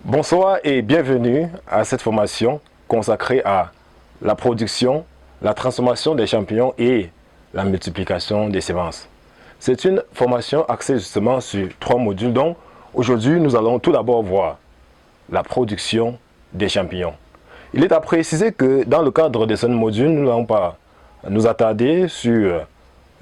Bonsoir et bienvenue à cette formation consacrée à la production, la transformation des champignons et la multiplication des semences. C'est une formation axée justement sur 3 modules dont aujourd'hui nous allons tout d'abord voir la production des champignons. Il est à préciser que dans le cadre de ce module, nous n'allons pas nous attarder sur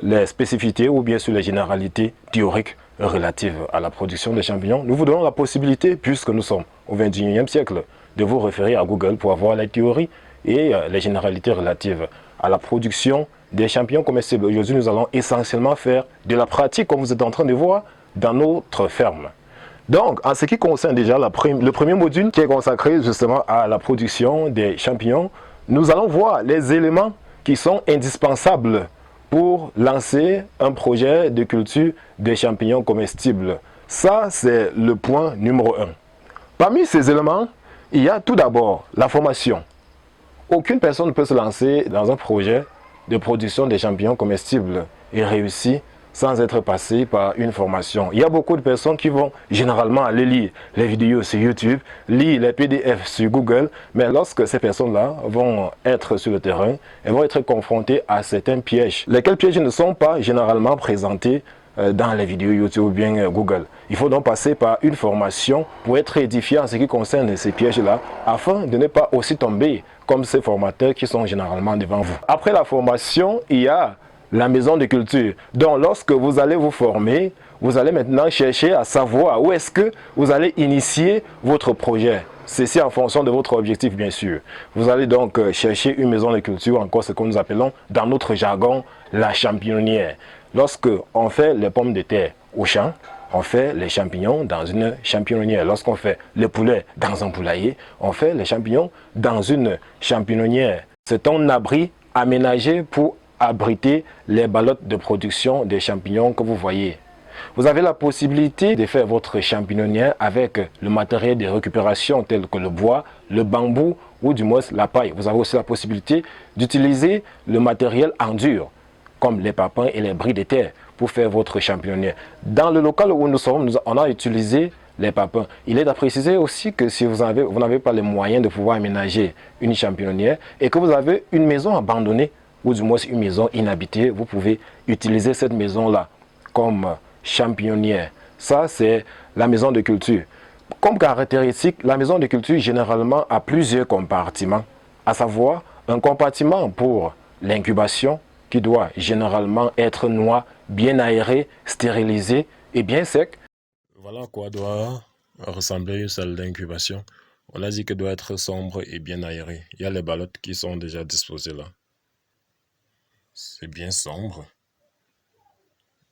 les spécificités ou bien sur les généralités théoriques relatives à la production des champignons. Nous vous donnons la possibilité, puisque nous sommes au XXIe siècle, de vous référer à Google pour avoir les théories et les généralités relatives à la production des champignons comestibles. Aujourd'hui, nous allons essentiellement faire de la pratique, comme vous êtes en train de voir, dans notre ferme. Donc, en ce qui concerne déjà le premier module qui est consacré justement à la production des champignons, nous allons voir les éléments qui sont indispensables pour lancer un projet de culture des champignons comestibles. Ça, c'est le point numéro 1. Parmi ces éléments, il y a tout d'abord la formation. Aucune personne ne peut se lancer dans un projet de production des champignons comestibles et réussir sans être passé par une formation. Il y a beaucoup de personnes qui vont généralement aller lire les vidéos sur YouTube, lire les PDF sur Google, mais lorsque ces personnes-là vont être sur le terrain, elles vont être confrontées à certains pièges, lesquels pièges ne sont pas généralement présentés dans les vidéos YouTube ou bien Google. Il faut donc passer par une formation pour être édifié en ce qui concerne ces pièges-là, afin de ne pas aussi tomber comme ces formateurs qui sont généralement devant vous. Après la formation, il y a la maison de culture. Donc lorsque vous allez vous former, vous allez maintenant chercher à savoir où est-ce que vous allez initier votre projet. Ceci en fonction de votre objectif, bien sûr. Vous allez donc chercher une maison de culture, encore ce que nous appelons dans notre jargon la champignonnière. Lorsque on fait les pommes de terre au champ, on fait les champignons dans une champignonnière. Lorsqu'on fait le poulet dans un poulailler, on fait les champignons dans une champignonnière. C'est un abri aménagé pour abriter les ballottes de production des champignons que vous voyez. Vous avez la possibilité de faire votre champignonnière avec le matériel de récupération tel que le bois, le bambou ou du moins la paille. Vous avez aussi la possibilité d'utiliser le matériel en dur comme les papins et les bris de terre pour faire votre champignonnière. Dans le local où nous sommes, on a utilisé les papins. Il est à préciser aussi que si vous n'avez pas les moyens de pouvoir aménager une champignonnière et que vous avez une maison abandonnée ou du moins une maison inhabitée, vous pouvez utiliser cette maison-là comme champignonnière. Ça, c'est la maison de culture. Comme caractéristique, la maison de culture généralement a plusieurs compartiments, à savoir un compartiment pour l'incubation qui doit généralement être noir, bien aéré, stérilisé et bien sec. Voilà à quoi doit ressembler une salle d'incubation. On a dit qu'elle doit être sombre et bien aérée. Il y a les ballottes qui sont déjà disposées là. C'est bien sombre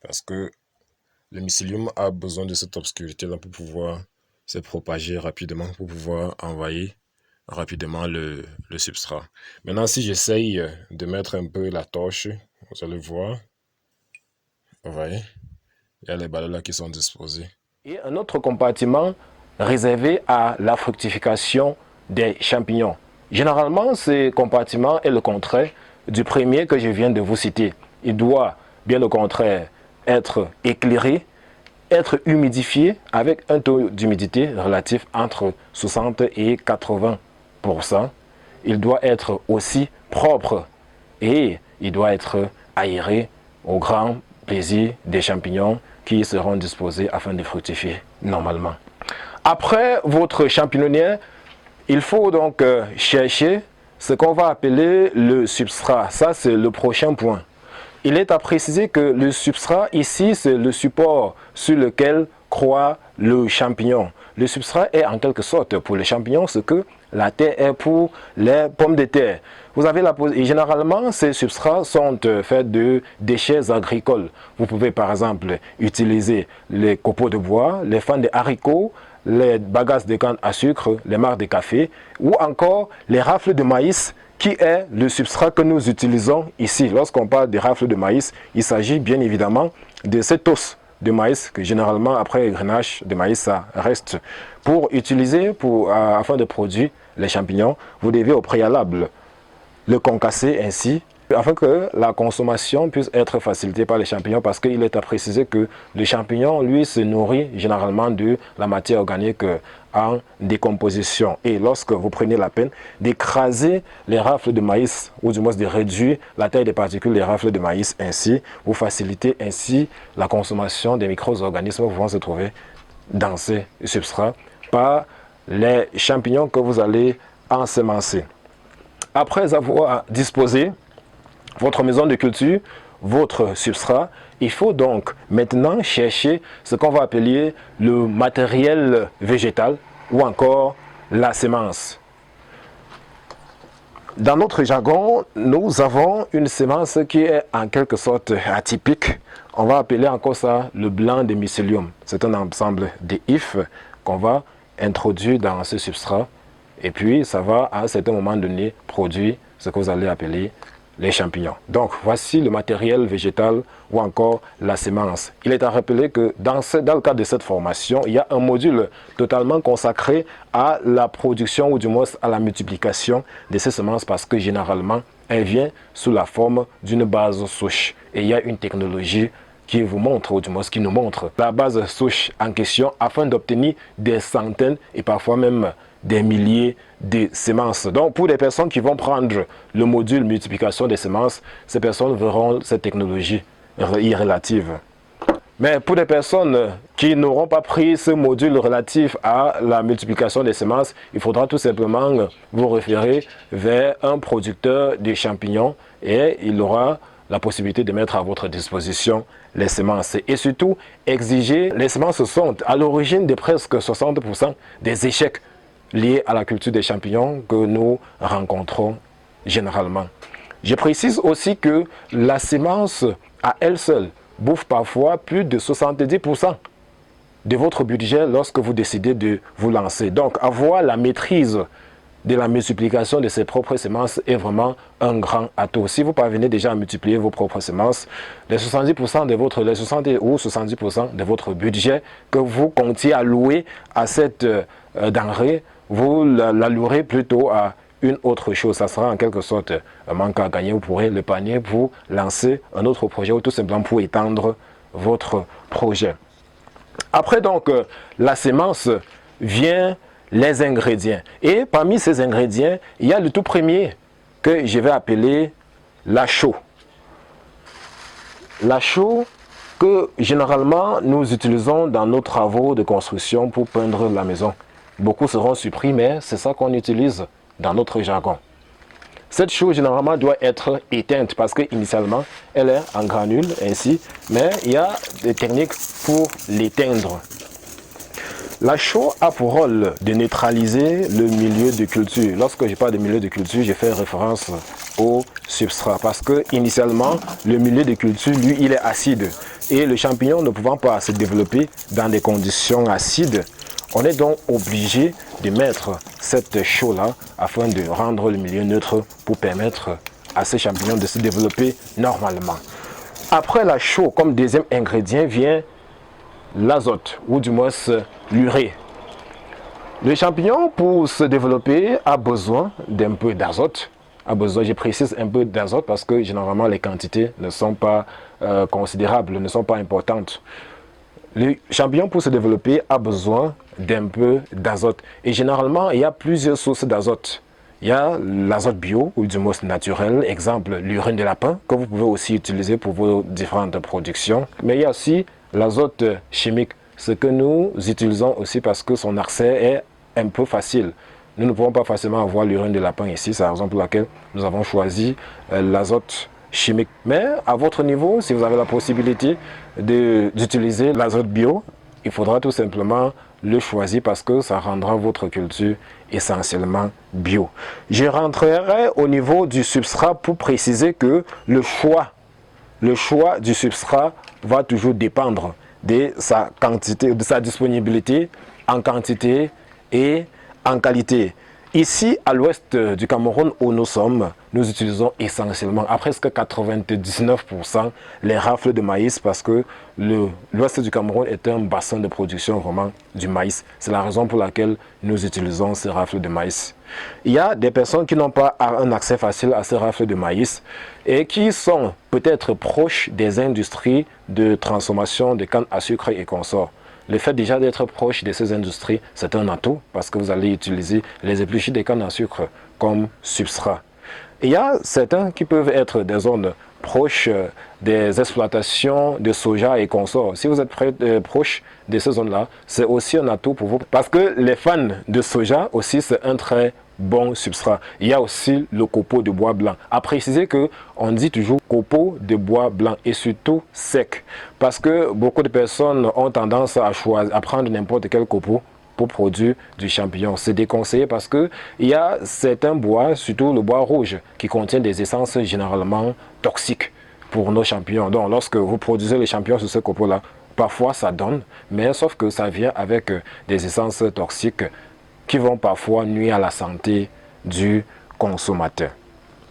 parce que le mycélium a besoin de cette obscurité là pour pouvoir se propager rapidement, pour pouvoir envahir rapidement le substrat. Maintenant, si j'essaye de mettre un peu la torche, vous allez voir, vous voyez, il y a les ballots là qui sont disposés. Et un autre compartiment réservé à la fructification des champignons. Généralement, ce compartiment est le contraire du premier que je viens de vous citer. Il doit, bien au contraire, être éclairé, être humidifié avec un taux d'humidité relatif entre 60 et 80%. Il doit être aussi propre et il doit être aéré au grand plaisir des champignons qui seront disposés afin de fructifier normalement. Après votre champignonnière, il faut donc chercher ce qu'on va appeler le substrat. Ça, c'est le prochain point. Il est à préciser que le substrat ici, c'est le support sur lequel croît le champignon. Le substrat est en quelque sorte pour les champignons ce que la terre est pour les pommes de terre. Vous avez et généralement, ces substrats sont faits de déchets agricoles. Vous pouvez par exemple utiliser les copeaux de bois, les fans de haricots, les bagasses de canne à sucre, les marcs de café ou encore les rafles de maïs qui est le substrat que nous utilisons ici. Lorsqu'on parle de rafles de maïs, il s'agit bien évidemment de cet os de maïs que généralement après grainage de maïs ça reste. Pour utiliser, afin de produire les champignons, vous devez au préalable le concasser ainsi afin que la consommation puisse être facilitée par les champignons, parce qu'il est à préciser que le champignon, lui, se nourrit généralement de la matière organique en décomposition. Et lorsque vous prenez la peine d'écraser les rafles de maïs, ou du moins de réduire la taille des particules des rafles de maïs ainsi, vous facilitez ainsi la consommation des micro-organismes qui vont se trouver dans ces substrats par les champignons que vous allez ensemencer. Après avoir disposé votre maison de culture, votre substrat, il faut donc maintenant chercher ce qu'on va appeler le matériel végétal ou encore la sémence. Dans notre jargon, nous avons une sémence qui est en quelque sorte atypique. On va appeler encore ça le blanc de mycélium. C'est un ensemble de ifs qu'on va introduire dans ce substrat. Et puis, ça va à un certain moment donné produire ce que vous allez appeler les champignons. Donc, voici le matériel végétal ou encore la sémence. Il est à rappeler que dans le cadre de cette formation, il y a un module totalement consacré à la production ou du moins à la multiplication de ces semences, parce que généralement, elle vient sous la forme d'une base souche. Et il y a une technologie qui vous montre, ou du moins qui nous montre la base souche en question afin d'obtenir des centaines et parfois même des milliers de semences. Donc, pour les personnes qui vont prendre le module multiplication des semences, ces personnes verront cette technologie irrélative. Mais pour les personnes qui n'auront pas pris ce module relatif à la multiplication des semences, il faudra tout simplement vous référer vers un producteur de champignons et il aura la possibilité de mettre à votre disposition les semences. Et surtout, exiger, les semences sont à l'origine de presque 60% des échecs liés à la culture des champignons que nous rencontrons généralement. Je précise aussi que la sémence à elle seule bouffe parfois plus de 70% de votre budget lorsque vous décidez de vous lancer. Donc, avoir la maîtrise de la multiplication de ses propres semences est vraiment un grand atout. Si vous parvenez déjà à multiplier vos propres semences, les 70% de votre, les 60 ou 70% de votre budget que vous comptiez allouer à cette denrée, vous l'allouerez plutôt à une autre chose. Ça sera en quelque sorte un manque à gagner. Vous pourrez le panier pour lancer un autre projet ou tout simplement pour étendre votre projet. Après donc la sémence vient les ingrédients. Et parmi ces ingrédients, il y a le tout premier que je vais appeler la chaux. La chaux que généralement nous utilisons dans nos travaux de construction pour peindre la maison. Beaucoup seront surpris, mais c'est ça qu'on utilise dans notre jargon. Cette chaux généralement doit être éteinte parce qu'initialement elle est en granules ainsi, mais il y a des techniques pour l'éteindre. La chaux a pour rôle de neutraliser le milieu de culture. Lorsque je parle de milieu de culture, je fais référence au substrat parce que initialement le milieu de culture, lui, il est acide et le champignon ne pouvant pas se développer dans des conditions acides, on est donc obligé de mettre cette chaux-là afin de rendre le milieu neutre pour permettre à ces champignons de se développer normalement. Après la chaux, comme deuxième ingrédient, vient l'azote, ou du moins l'urée. Le champignon, pour se développer, a besoin d'un peu d'azote. Je précise un peu d'azote parce que généralement les quantités ne sont pas considérables, ne sont pas importantes. Le champignon, pour se développer, a besoin d'un peu d'azote. Et généralement, il y a plusieurs sources d'azote. Il y a l'azote bio, ou du moins naturel, exemple l'urine de lapin, que vous pouvez aussi utiliser pour vos différentes productions. Mais il y a aussi l'azote chimique, ce que nous utilisons aussi parce que son accès est un peu facile. Nous ne pouvons pas facilement avoir l'urine de lapin ici, c'est la raison pour laquelle nous avons choisi l'azote chimique. Mais à votre niveau, si vous avez la possibilité d'utiliser l'azote bio, il faudra tout simplement le choisir parce que ça rendra votre culture essentiellement bio. Je rentrerai au niveau du substrat pour préciser que le choix du substrat va toujours dépendre de sa quantité, de sa disponibilité en quantité et en qualité. Ici, à l'ouest du Cameroun où nous sommes, nous utilisons essentiellement, à presque 99%, les rafles de maïs parce que l'ouest du Cameroun est un bassin de production vraiment du maïs. C'est la raison pour laquelle nous utilisons ces rafles de maïs. Il y a des personnes qui n'ont pas un accès facile à ces rafles de maïs et qui sont peut-être proches des industries de transformation de canne à sucre et consorts. Le fait déjà d'être proche de ces industries, c'est un atout parce que vous allez utiliser les épluchures de canne à sucre comme substrat. Il y a certains qui peuvent être des zones proches des exploitations de soja et consorts. Si vous êtes proche de ces zones-là, c'est aussi un atout pour vous parce que les fans de soja aussi, c'est un très bon substrat. Il y a aussi le copeau de bois blanc. À préciser que on dit toujours copeau de bois blanc et surtout sec parce que beaucoup de personnes ont tendance à prendre n'importe quel copeau pour produire du champignon. C'est déconseillé parce que il y a certains bois, surtout le bois rouge, qui contient des essences généralement toxiques pour nos champignons. Donc lorsque vous produisez les champignons sur ce copeau-là, parfois ça donne, mais sauf que ça vient avec des essences toxiques qui vont parfois nuire à la santé du consommateur.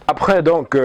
Après donc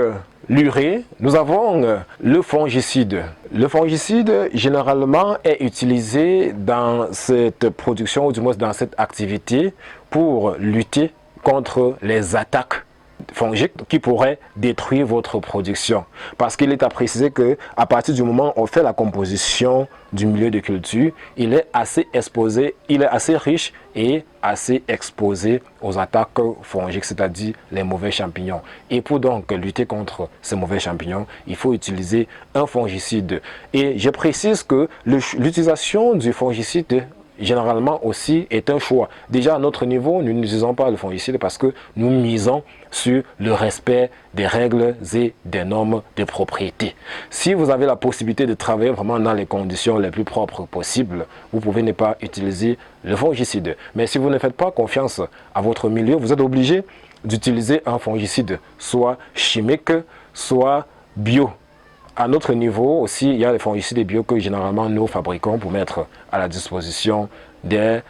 l'urée, nous avons le fongicide. Le fongicide généralement est utilisé dans cette production ou du moins dans cette activité pour lutter contre les attaques fongiques qui pourraient détruire votre production. Parce qu'il est à préciser qu'à partir du moment où on fait la composition du milieu de culture, il est assez exposé, il est assez riche et assez exposé aux attaques fongiques, c'est-à-dire les mauvais champignons. Et pour donc lutter contre ces mauvais champignons, il faut utiliser un fongicide. Et je précise que l'utilisation du fongicide généralement aussi est un choix. Déjà à notre niveau, nous n'utilisons pas le fongicide parce que nous misons sur le respect des règles et des normes de propriété. Si vous avez la possibilité de travailler vraiment dans les conditions les plus propres possibles, vous pouvez ne pas utiliser le fongicide. Mais si vous ne faites pas confiance à votre milieu, vous êtes obligé d'utiliser un fongicide, soit chimique, soit bio. À notre niveau aussi, il y a les fongicides bio que généralement nous fabriquons pour mettre à la disposition des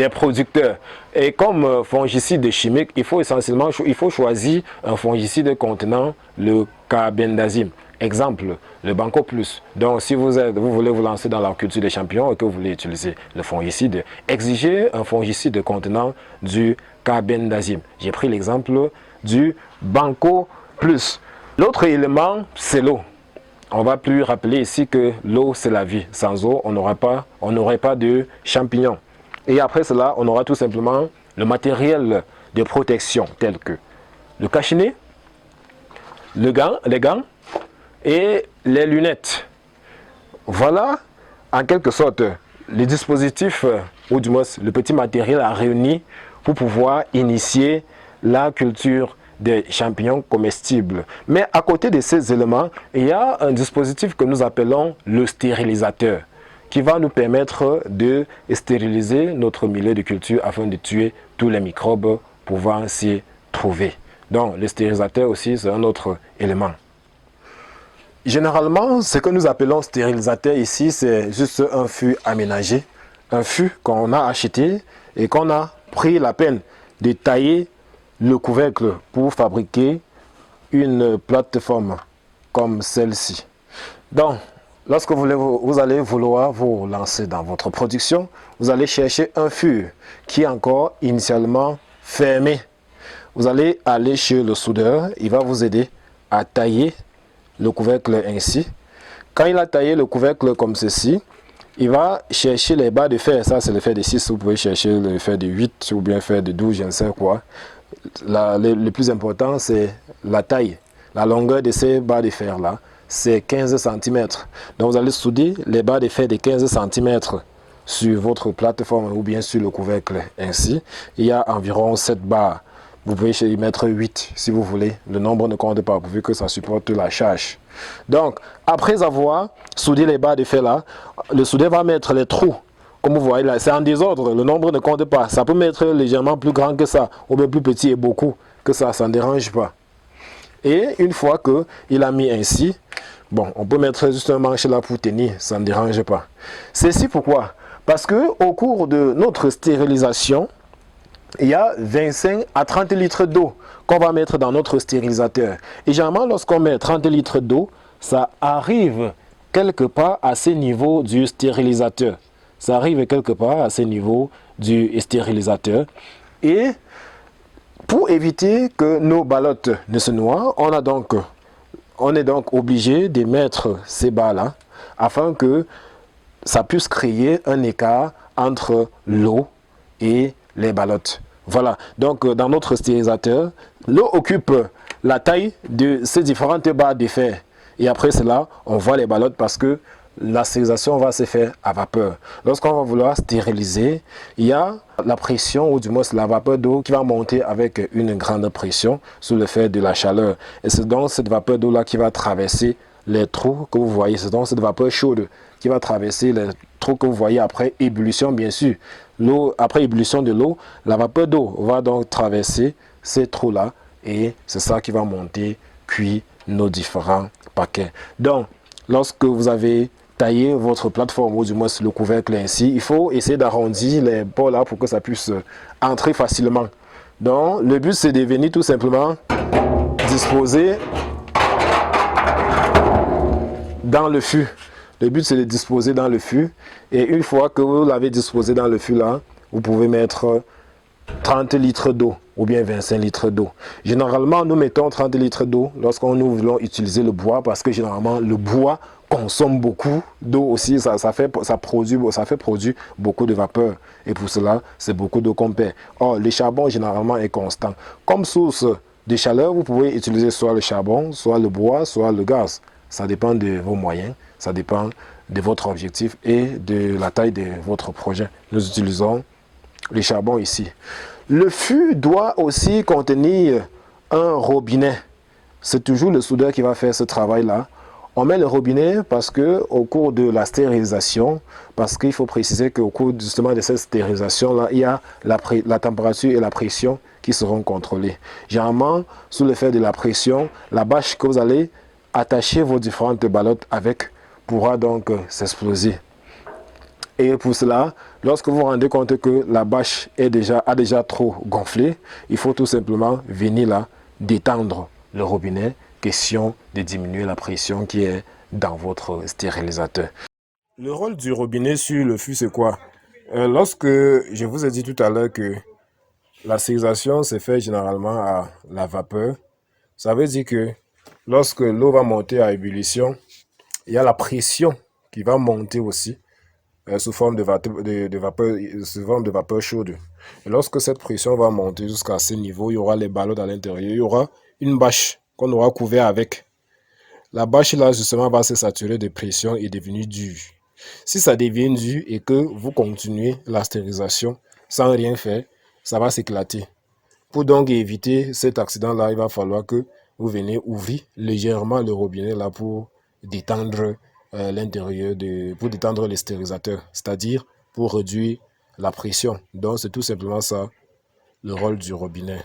producteurs. Et comme fongicide chimique, il faut choisir un fongicide contenant le carbendazime. Exemple, le Banco Plus. Donc, si vous voulez vous lancer dans la culture des champignons et que vous voulez utiliser le fongicide, exigez un fongicide contenant du carbendazime. J'ai pris l'exemple du Banco Plus. L'autre élément, c'est l'eau. On ne va plus rappeler ici que l'eau, c'est la vie. Sans eau, on n'aurait pas de champignons. Et après cela, on aura tout simplement le matériel de protection tel que le cache-nez, les gants et les lunettes. Voilà, en quelque sorte, les dispositifs, ou du moins le petit matériel à réunir pour pouvoir initier la culture des champignons comestibles. Mais à côté de ces éléments, il y a un dispositif que nous appelons le stérilisateur qui va nous permettre de stériliser notre milieu de culture afin de tuer tous les microbes pouvant s'y trouver. Donc le stérilisateur aussi, c'est un autre élément. Généralement, ce que nous appelons stérilisateur ici, c'est juste un fût aménagé, un fût qu'on a acheté et qu'on a pris la peine de tailler le couvercle pour fabriquer une plateforme comme celle-ci. Donc, lorsque vous allez vouloir vous lancer dans votre production, vous allez chercher un fût qui est encore initialement fermé. Vous allez aller chez le soudeur, il va vous aider à tailler le couvercle ainsi. Quand il a taillé le couvercle comme ceci, il va chercher les barres de fer. Ça, c'est le fer de 6, vous pouvez chercher le fer de 8 ou bien fer de 12, je ne sais quoi. Le plus important, c'est la taille. La longueur de ces barres de fer là, c'est 15 cm. Donc vous allez souder les barres de fer de 15 cm sur votre plateforme ou bien sur le couvercle ainsi. Il y a environ 7 barres. Vous pouvez y mettre 8 si vous voulez. Le nombre ne compte pas vu que ça supporte la charge. Donc après avoir soudé les barres de fer là, le soudeur va mettre les trous. Comme vous voyez là, c'est en désordre, le nombre ne compte pas. Ça peut mettre légèrement plus grand que ça, ou bien plus petit et beaucoup que ça ne dérange pas. Et une fois qu'il a mis ainsi, bon, on peut mettre juste un manche là pour tenir, ça ne dérange pas. Ceci pourquoi? Parce que au cours de notre stérilisation, il y a 25 à 30 litres d'eau qu'on va mettre dans notre stérilisateur. Et généralement, lorsqu'on met 30 litres d'eau, ça arrive quelque part à ce niveau du stérilisateur. Ça arrive quelque part à ce niveau du stérilisateur. Et pour éviter que nos ballottes ne se noient, on est donc obligé de mettre ces balles-là afin que ça puisse créer un écart entre l'eau et les ballottes. Voilà, donc dans notre stérilisateur, l'eau occupe la taille de ces différentes barres de fer. Et après cela, on voit les ballottes parce que la stérilisation va se faire à vapeur. Lorsqu'on va vouloir stériliser, il y a la pression, ou du moins la vapeur d'eau qui va monter avec une grande pression sous le fait de la chaleur. Et c'est donc cette vapeur d'eau-là qui va traverser les trous que vous voyez. C'est donc cette vapeur chaude qui va traverser les trous que vous voyez après ébullition, bien sûr. Après ébullition de l'eau, la vapeur d'eau va donc traverser ces trous-là et c'est ça qui va monter, cuire nos différents paquets. Donc, lorsque vous avez taillé votre plateforme ou du moins le couvercle ainsi, il faut essayer d'arrondir les bords là pour que ça puisse entrer facilement. Donc, le but c'est de venir tout simplement disposer dans le fût. Le but c'est de disposer dans le fût et une fois que vous l'avez disposé dans le fût là, vous pouvez mettre 30 litres d'eau ou bien 25 litres d'eau. Généralement, nous mettons 30 litres d'eau lorsqu'on nous voulons utiliser le bois parce que généralement, le bois consomme beaucoup d'eau aussi. Ça fait produire beaucoup de vapeur. Et pour cela, c'est beaucoup d'eau qu'on perd. Or, le charbon, généralement, est constant. Comme source de chaleur, vous pouvez utiliser soit le charbon, soit le bois, soit le gaz. Ça dépend de vos moyens. Ça dépend de votre objectif et de la taille de votre projet. Nous utilisons le charbon ici. Le fût doit aussi contenir un robinet. C'est toujours le soudeur qui va faire ce travail-là. On met le robinet parce que au cours de la stérilisation, parce qu'il faut préciser qu'au cours justement de cette stérilisation-là, il y a la température et la pression qui seront contrôlées. Généralement, sous l'effet de la pression, la bâche que vous allez attacher vos différentes ballottes avec pourra donc s'exploser. Et pour cela, lorsque vous vous rendez compte que la bâche a déjà trop gonflé, il faut tout simplement venir là, détendre le robinet, question de diminuer la pression qui est dans votre stérilisateur. Le rôle du robinet sur le fût, c'est quoi? Lorsque je vous ai dit tout à l'heure que la stérilisation se fait généralement à la vapeur, ça veut dire que lorsque l'eau va monter à ébullition, il y a la pression qui va monter aussi. Sous forme de vapeur chaude. Et lorsque cette pression va monter jusqu'à ce niveau, il y aura les ballots à l'intérieur. Il y aura une bâche qu'on aura couvert avec. La bâche là, justement, va se saturer de pression et devenir dure. Si ça devient dur et que vous continuez la stérilisation sans rien faire, ça va s'éclater. Pour donc éviter cet accident-là, il va falloir que vous venez ouvrir légèrement le robinet là pour détendre l'intérieur, pour détendre le stérilisateur, c'est-à-dire pour réduire la pression. Donc c'est tout simplement ça le rôle du robinet.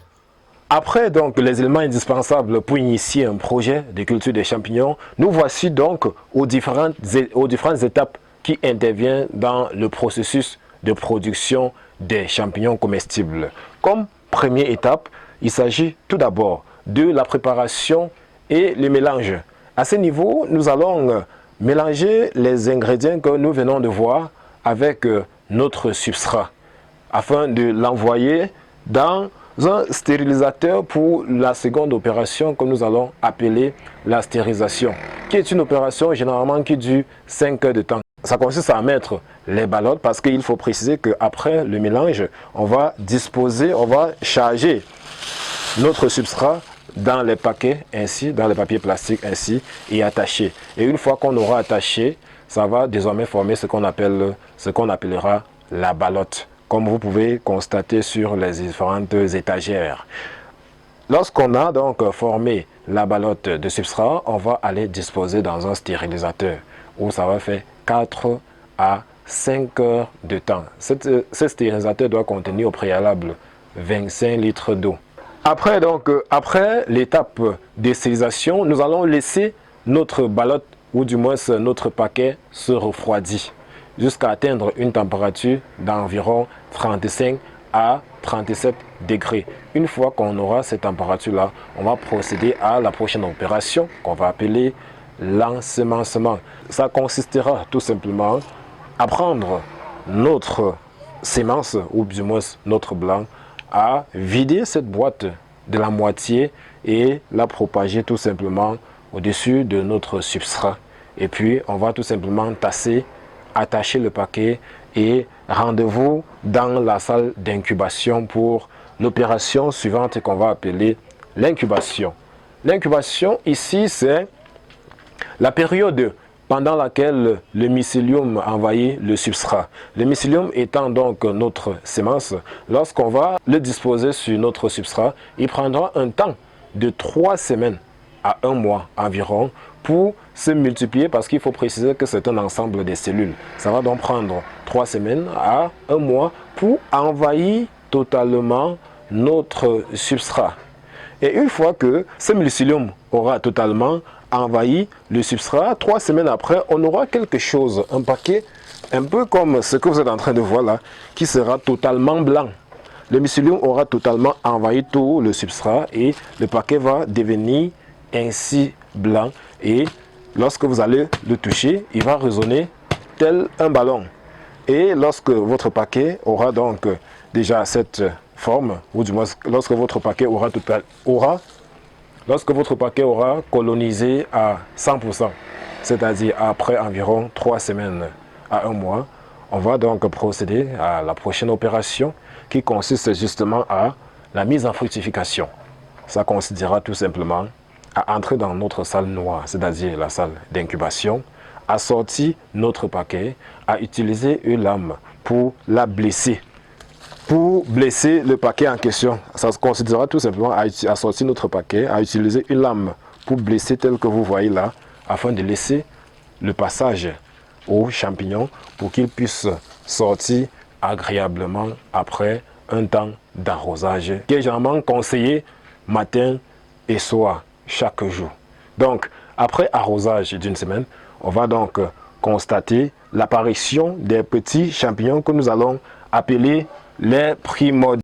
Après donc les éléments indispensables pour initier un projet de culture des champignons, nous voici donc aux différentes étapes qui interviennent dans le processus de production des champignons comestibles. Comme première étape, il s'agit tout d'abord de la préparation et le mélange. À ce niveau, nous allons mélanger les ingrédients que nous venons de voir avec notre substrat afin de l'envoyer dans un stérilisateur pour la seconde opération que nous allons appeler la stérilisation, qui est une opération généralement qui dure 5 heures de temps. Ça consiste à mettre les ballottes parce qu'il faut préciser qu'après le mélange, on va charger notre substrat dans les paquets ainsi, dans les papiers plastiques ainsi et attacher. Et une fois qu'on aura attaché, ça va désormais former ce qu'on appellera la ballotte, comme vous pouvez constater sur les différentes étagères. Lorsqu'on a donc formé la ballotte de substrat, on va aller disposer dans un stérilisateur où ça va faire 4 à 5 heures de temps. Ce stérilisateur doit contenir au préalable 25 litres d'eau. Après l'étape de stérilisation, nous allons laisser notre ballotte ou du moins notre paquet se refroidir jusqu'à atteindre une température d'environ 35 à 37 degrés. Une fois qu'on aura cette température-là, on va procéder à la prochaine opération qu'on va appeler l'ensemencement. Ça consistera tout simplement à prendre notre sémence, ou du moins notre blanc, à vider cette boîte de la moitié et la propager tout simplement au-dessus de notre substrat. Et puis, on va tout simplement tasser, attacher le paquet et rendez-vous dans la salle d'incubation pour l'opération suivante qu'on va appeler l'incubation. L'incubation, ici, c'est la période pendant laquelle le mycélium envahit le substrat. Le mycélium étant donc notre sémence, lorsqu'on va le disposer sur notre substrat, il prendra un temps de 3 semaines à 1 mois environ pour se multiplier, parce qu'il faut préciser que c'est un ensemble de cellules. Ça va donc prendre 3 semaines à 1 mois pour envahir totalement notre substrat. Et une fois que ce mycélium aura totalement envahi le substrat, 3 semaines après, on aura quelque chose, un paquet, un peu comme ce que vous êtes en train de voir là, qui sera totalement blanc. Le mycélium aura totalement envahi tout le substrat et le paquet va devenir ainsi blanc. Et lorsque vous allez le toucher, il va résonner tel un ballon. Et lorsque votre paquet aura donc déjà cette forme, ou du moins lorsque votre paquet aura colonisé à 100%, c'est-à-dire après environ 3 semaines à 1 mois, on va donc procéder à la prochaine opération qui consiste justement à la mise en fructification. Ça consistera tout simplement à entrer dans notre salle noire, c'est-à-dire la salle d'incubation, à sortir notre paquet, à utiliser une lame pour la blesser. Pour blesser le paquet en question, ça se considérera tout simplement à sortir notre paquet, à utiliser une lame pour blesser tel que vous voyez là, afin de laisser le passage aux champignons pour qu'ils puissent sortir agréablement après un temps d'arrosage qui est généralement conseillé matin et soir chaque jour. Donc, après arrosage d'une semaine, on va donc constater l'apparition des petits champignons que nous allons appeler les primordiaux.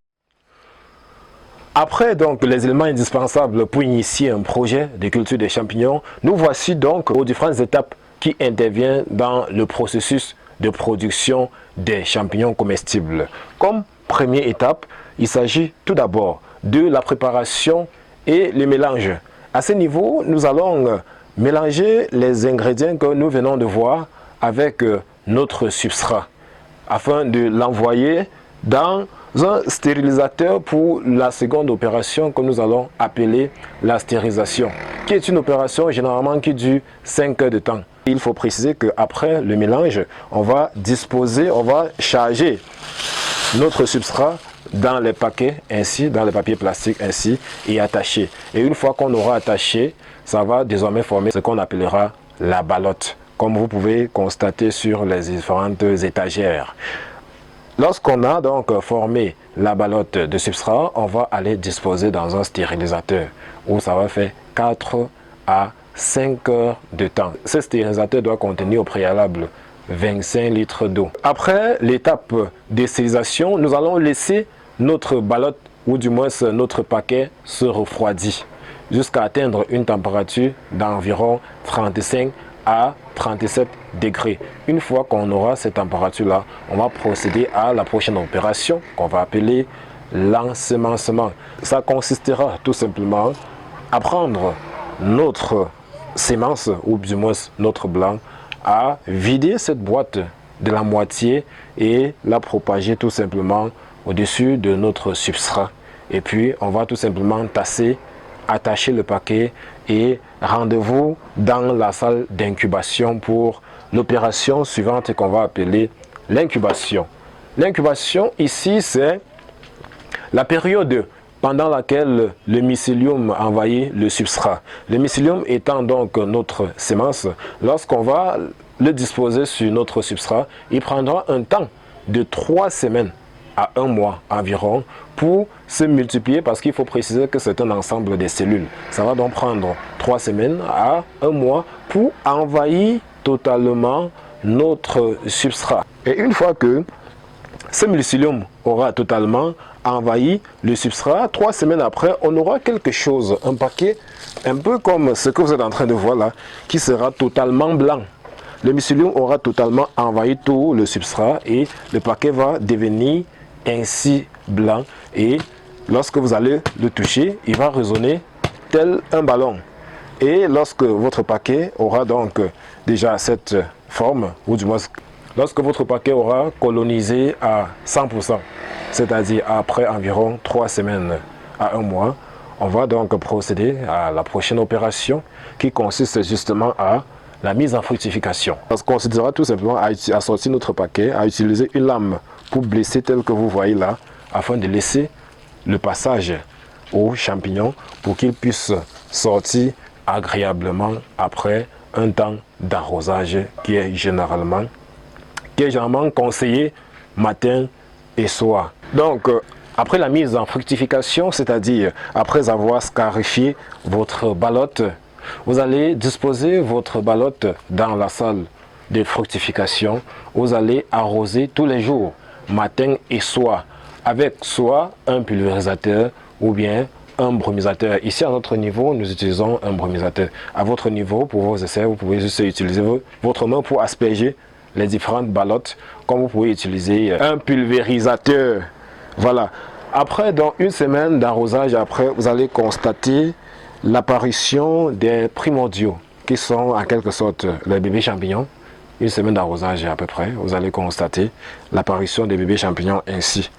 Après donc les éléments indispensables pour initier un projet de culture des champignons, nous voici donc aux différentes étapes qui interviennent dans le processus de production des champignons comestibles. Comme première étape, il s'agit tout d'abord de la préparation et le mélange. À ce niveau, nous allons mélanger les ingrédients que nous venons de voir avec notre substrat afin de l'envoyer dans un stérilisateur pour la seconde opération que nous allons appeler la stérilisation, qui est une opération généralement qui dure 5 heures de temps. Il faut préciser qu'après le mélange, on va charger notre substrat dans les paquets ainsi, dans les papiers plastiques ainsi, et attacher. Et une fois qu'on aura attaché, ça va désormais former ce qu'on appellera la ballotte, comme vous pouvez constater sur les différentes étagères. Lorsqu'on a donc formé la ballotte de substrat, on va aller disposer dans un stérilisateur où ça va faire 4 à 5 heures de temps. Ce stérilisateur doit contenir au préalable 25 litres d'eau. Après l'étape de stérilisation, nous allons laisser notre ballotte ou du moins notre paquet se refroidir jusqu'à atteindre une température d'environ 35 à 37 degrés. Une fois qu'on aura cette température-là, on va procéder à la prochaine opération qu'on va appeler l'ensemencement. Ça consistera tout simplement à prendre notre sémence ou du moins notre blanc, à vider cette boîte de la moitié et la propager tout simplement au-dessus de notre substrat. Et puis on va tout simplement tasser, attacher le paquet et rendez-vous dans la salle d'incubation pour l'opération suivante qu'on va appeler l'incubation. L'incubation ici, c'est la période pendant laquelle le mycélium envahit le substrat. Le mycélium étant donc notre sémence, lorsqu'on va le disposer sur notre substrat, il prendra un temps de 3 semaines à 1 mois environ pour se multiplier, parce qu'il faut préciser que c'est un ensemble de cellules. Ça va donc prendre 3 semaines à 1 mois pour envahir totalement notre substrat. Et une fois que ce mycélium aura totalement envahi le substrat. 3 semaines après, on aura quelque chose, un paquet, un peu comme ce que vous êtes en train de voir là, qui sera totalement blanc. Le mycélium aura totalement envahi tout le substrat et le paquet va devenir ainsi blanc. Et lorsque vous allez le toucher, il va résonner tel un ballon. Et lorsque votre paquet aura donc déjà cette forme, ou du moins lorsque votre paquet aura colonisé à 100%, c'est-à-dire après environ 3 semaines à 1 mois, on va donc procéder à la prochaine opération qui consiste justement à la mise en fructification. On considérera tout simplement à sortir notre paquet, à utiliser une lame pour blesser tel que vous voyez là, afin de laisser le passage aux champignons pour qu'ils puissent sortir agréablement après un temps d'arrosage qui est généralement conseillé matin et soir. Donc, après la mise en fructification, c'est-à-dire après avoir scarifié votre ballotte, vous allez disposer votre ballotte dans la salle de fructification. Vous allez arroser tous les jours, matin et soir, avec soit un pulvérisateur ou bien un brumisateur. Ici, à notre niveau, nous utilisons un brumisateur. À votre niveau, pour vos essais, vous pouvez juste utiliser votre main pour asperger les différentes ballottes, comme vous pouvez utiliser un pulvérisateur. Voilà. Après, dans 1 semaine d'arrosage, après, vous allez constater l'apparition des primordiaux, qui sont en quelque sorte les bébés champignons. 1 semaine d'arrosage à peu près, vous allez constater l'apparition des bébés champignons ainsi.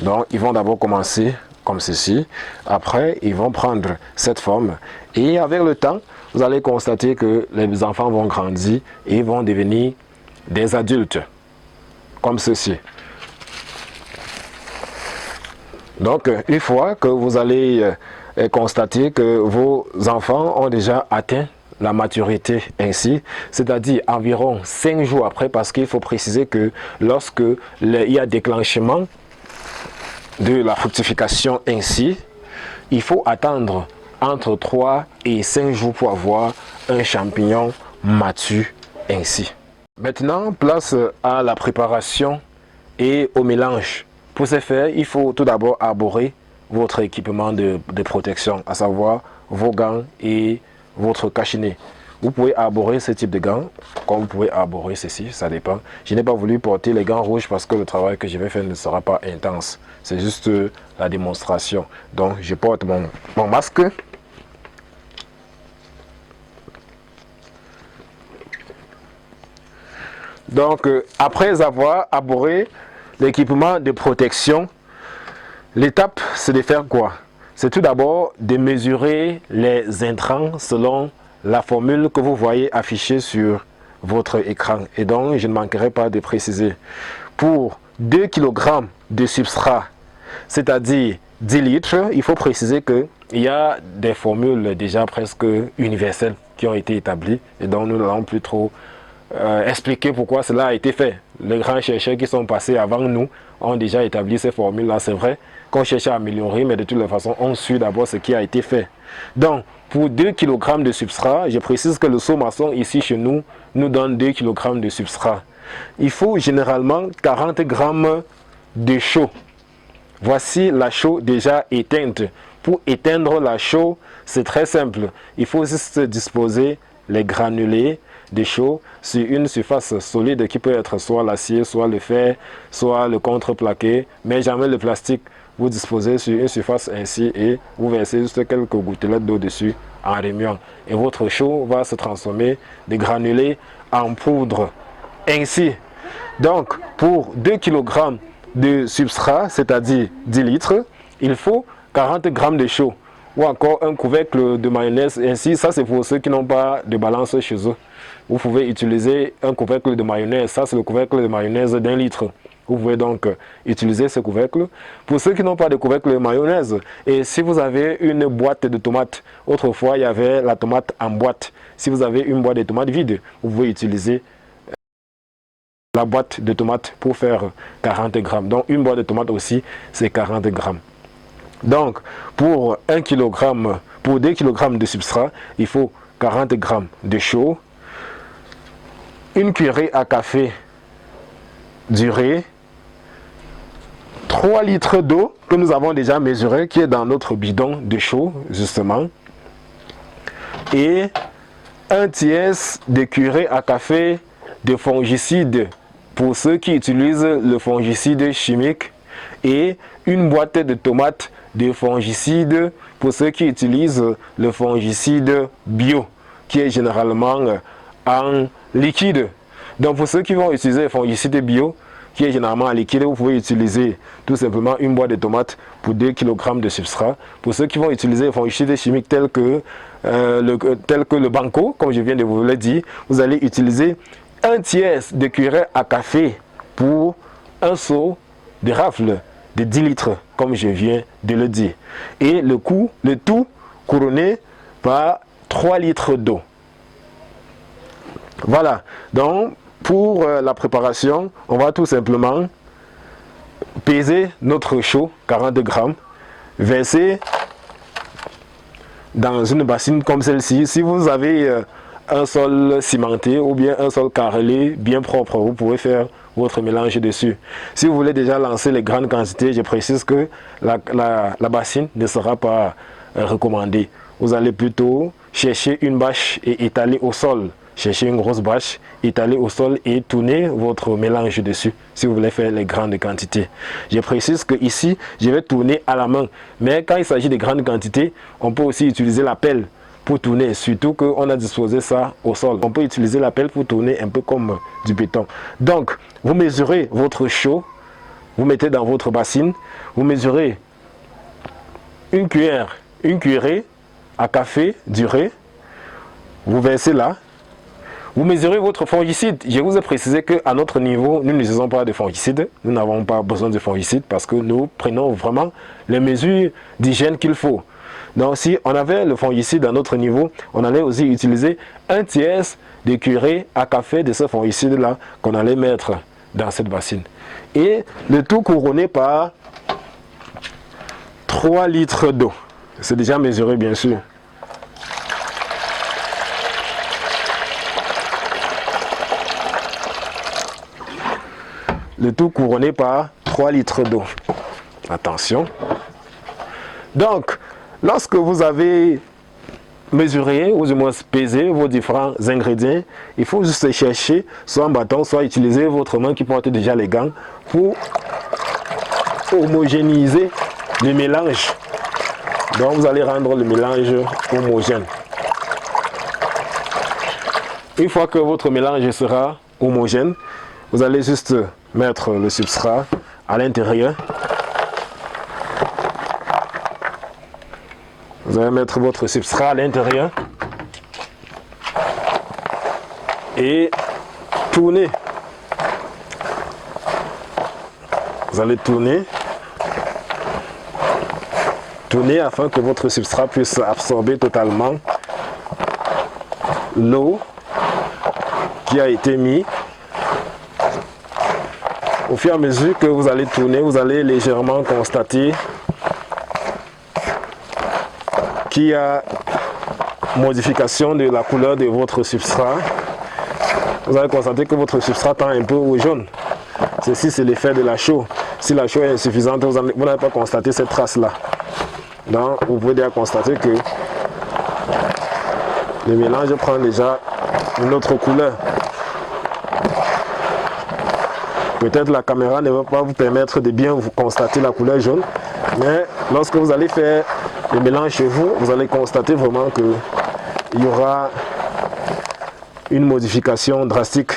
Donc, ils vont d'abord commencer comme ceci. Après, ils vont prendre cette forme. Et avec le temps, vous allez constater que les enfants vont grandir et vont devenir des adultes, comme ceci. Donc, une fois que vous allez constater que vos enfants ont déjà atteint la maturité ainsi, c'est-à-dire environ 5 jours après, parce qu'il faut préciser que lorsque il y a déclenchement de la fructification ainsi, il faut attendre entre 3 et 5 jours pour avoir un champignon mature ainsi. Maintenant, place à la préparation et au mélange. Pour ce faire, il faut tout d'abord arborer votre équipement de protection, à savoir vos gants et votre cache-nez. Vous pouvez arborer ce type de gants, comme vous pouvez arborer ceci, ça dépend. Je n'ai pas voulu porter les gants rouges parce que le travail que je vais faire ne sera pas intense. C'est juste la démonstration. Donc, je porte mon masque. Donc, après avoir arboré l'équipement de protection, l'étape, c'est de faire quoi? C'est tout d'abord de mesurer les intrants selon la formule que vous voyez affichée sur votre écran. Et donc, je ne manquerai pas de préciser. Pour 2 kg de substrat, c'est-à-dire 10 litres, il faut préciser qu'il y a des formules déjà presque universelles qui ont été établies. Et donc, nous n'allons plus trop expliquer pourquoi cela a été fait. Les grands chercheurs qui sont passés avant nous ont déjà établi ces formules-là. C'est vrai qu'on cherche à améliorer, mais de toutes les façons, on suit d'abord ce qui a été fait. Donc, pour 2 kg de substrat, je précise que le seau maçon ici chez nous donne 2 kg de substrat. Il faut généralement 40 g de chaux. Voici la chaux déjà éteinte. Pour éteindre la chaux, c'est très simple. Il faut juste disposer les granulés de chaux sur une surface solide qui peut être soit l'acier, soit le fer, soit le contreplaqué, mais jamais le plastique. Vous disposez sur une surface ainsi et vous versez juste quelques gouttelettes d'eau dessus en remuant. Et votre chaux va se transformer de granulés en poudre. Ainsi, donc pour 2 kg de substrat, c'est-à-dire 10 litres, il faut 40 g de chaux ou encore un couvercle de mayonnaise. Ainsi, ça c'est pour ceux qui n'ont pas de balance chez eux. Vous pouvez utiliser un couvercle de mayonnaise. Ça, c'est le couvercle de mayonnaise d'1 litre. Vous pouvez donc utiliser ce couvercle. Pour ceux qui n'ont pas de couvercle de mayonnaise, et si vous avez une boîte de tomates, autrefois il y avait la tomate en boîte. Si vous avez une boîte de tomates vide, vous pouvez utiliser la boîte de tomates pour faire 40 g. Donc une boîte de tomates aussi, c'est 40 g. Donc pour 1 kg, pour 2 kg de substrat, il faut 40 g de chaux, une cuillerée à café du riz, 3 litres d'eau que nous avons déjà mesuré, qui est dans notre bidon de chaud, justement. Et 1 tiers de cuillerée à café de fongicide pour ceux qui utilisent le fongicide chimique. Et une boîte de tomates de fongicide pour ceux qui utilisent le fongicide bio, qui est généralement en liquide. Donc pour ceux qui vont utiliser le fongicide bio, qui est généralement en liquide, vous pouvez utiliser tout simplement une boîte de tomates pour 2 kg de substrat. Pour ceux qui vont utiliser le fongicide chimique tel que le banco, comme je viens de vous le dire, vous allez utiliser 1 tiers de cuillerée à café pour un seau de rafle de 10 litres, comme je viens de le dire. Et le tout couronné par 3 litres d'eau. Voilà, donc pour la préparation, on va tout simplement peser notre chaud, 40 grammes, verser dans une bassine comme celle-ci. Si vous avez un sol cimenté ou bien un sol carrelé bien propre, vous pouvez faire votre mélange dessus. Si vous voulez déjà lancer les grandes quantités, je précise que la bassine ne sera pas recommandée. Vous allez plutôt chercher une bâche et étaler au sol. Cherchez une grosse bâche, étalez au sol et tournez votre mélange dessus si vous voulez faire les grandes quantités. Je précise que ici, je vais tourner à la main. Mais quand il s'agit de grandes quantités, on peut aussi utiliser la pelle pour tourner, surtout qu'on a disposé ça au sol. On peut utiliser la pelle pour tourner un peu comme du béton. Donc, vous mesurez votre chaud, vous mettez dans votre bassine, vous mesurez une cuillerée à café durée, vous versez là. Vous mesurez votre fongicide. Je vous ai précisé qu'à notre niveau, nous n'utilisons pas de fongicide. Nous n'avons pas besoin de fongicide parce que nous prenons vraiment les mesures d'hygiène qu'il faut. Donc si on avait le fongicide à notre niveau, on allait aussi utiliser 1 tiers de cuillerée à café de ce fongicide-là qu'on allait mettre dans cette bassine. Et le tout couronné par 3 litres d'eau. C'est déjà mesuré bien sûr. Le tout couronné par 3 litres d'eau. Attention. Donc, lorsque vous avez mesuré, ou du moins pesé vos différents ingrédients, il faut juste chercher, soit un bâton, soit utiliser votre main qui porte déjà les gants, pour homogénéiser le mélange. Donc, vous allez rendre le mélange homogène. Une fois que votre mélange sera homogène, vous allez juste mettre le substrat à l'intérieur. Vous allez mettre votre substrat à l'intérieur et tourner. Vous allez tourner afin que votre substrat puisse absorber totalement l'eau qui a été mise. Au fur et à mesure que vous allez tourner, vous allez légèrement constater qu'il y a modification de la couleur de votre substrat. Vous allez constater que votre substrat tend un peu au jaune. Ceci, c'est l'effet de la chaux. Si la chaux est insuffisante, vous n'allez pas constater cette trace-là. Donc, vous pouvez déjà constater que le mélange prend déjà une autre couleur. Peut-être la caméra ne va pas vous permettre de bien vous constater la couleur jaune, mais lorsque vous allez faire le mélange chez vous, vous allez constater vraiment qu'il y aura une modification drastique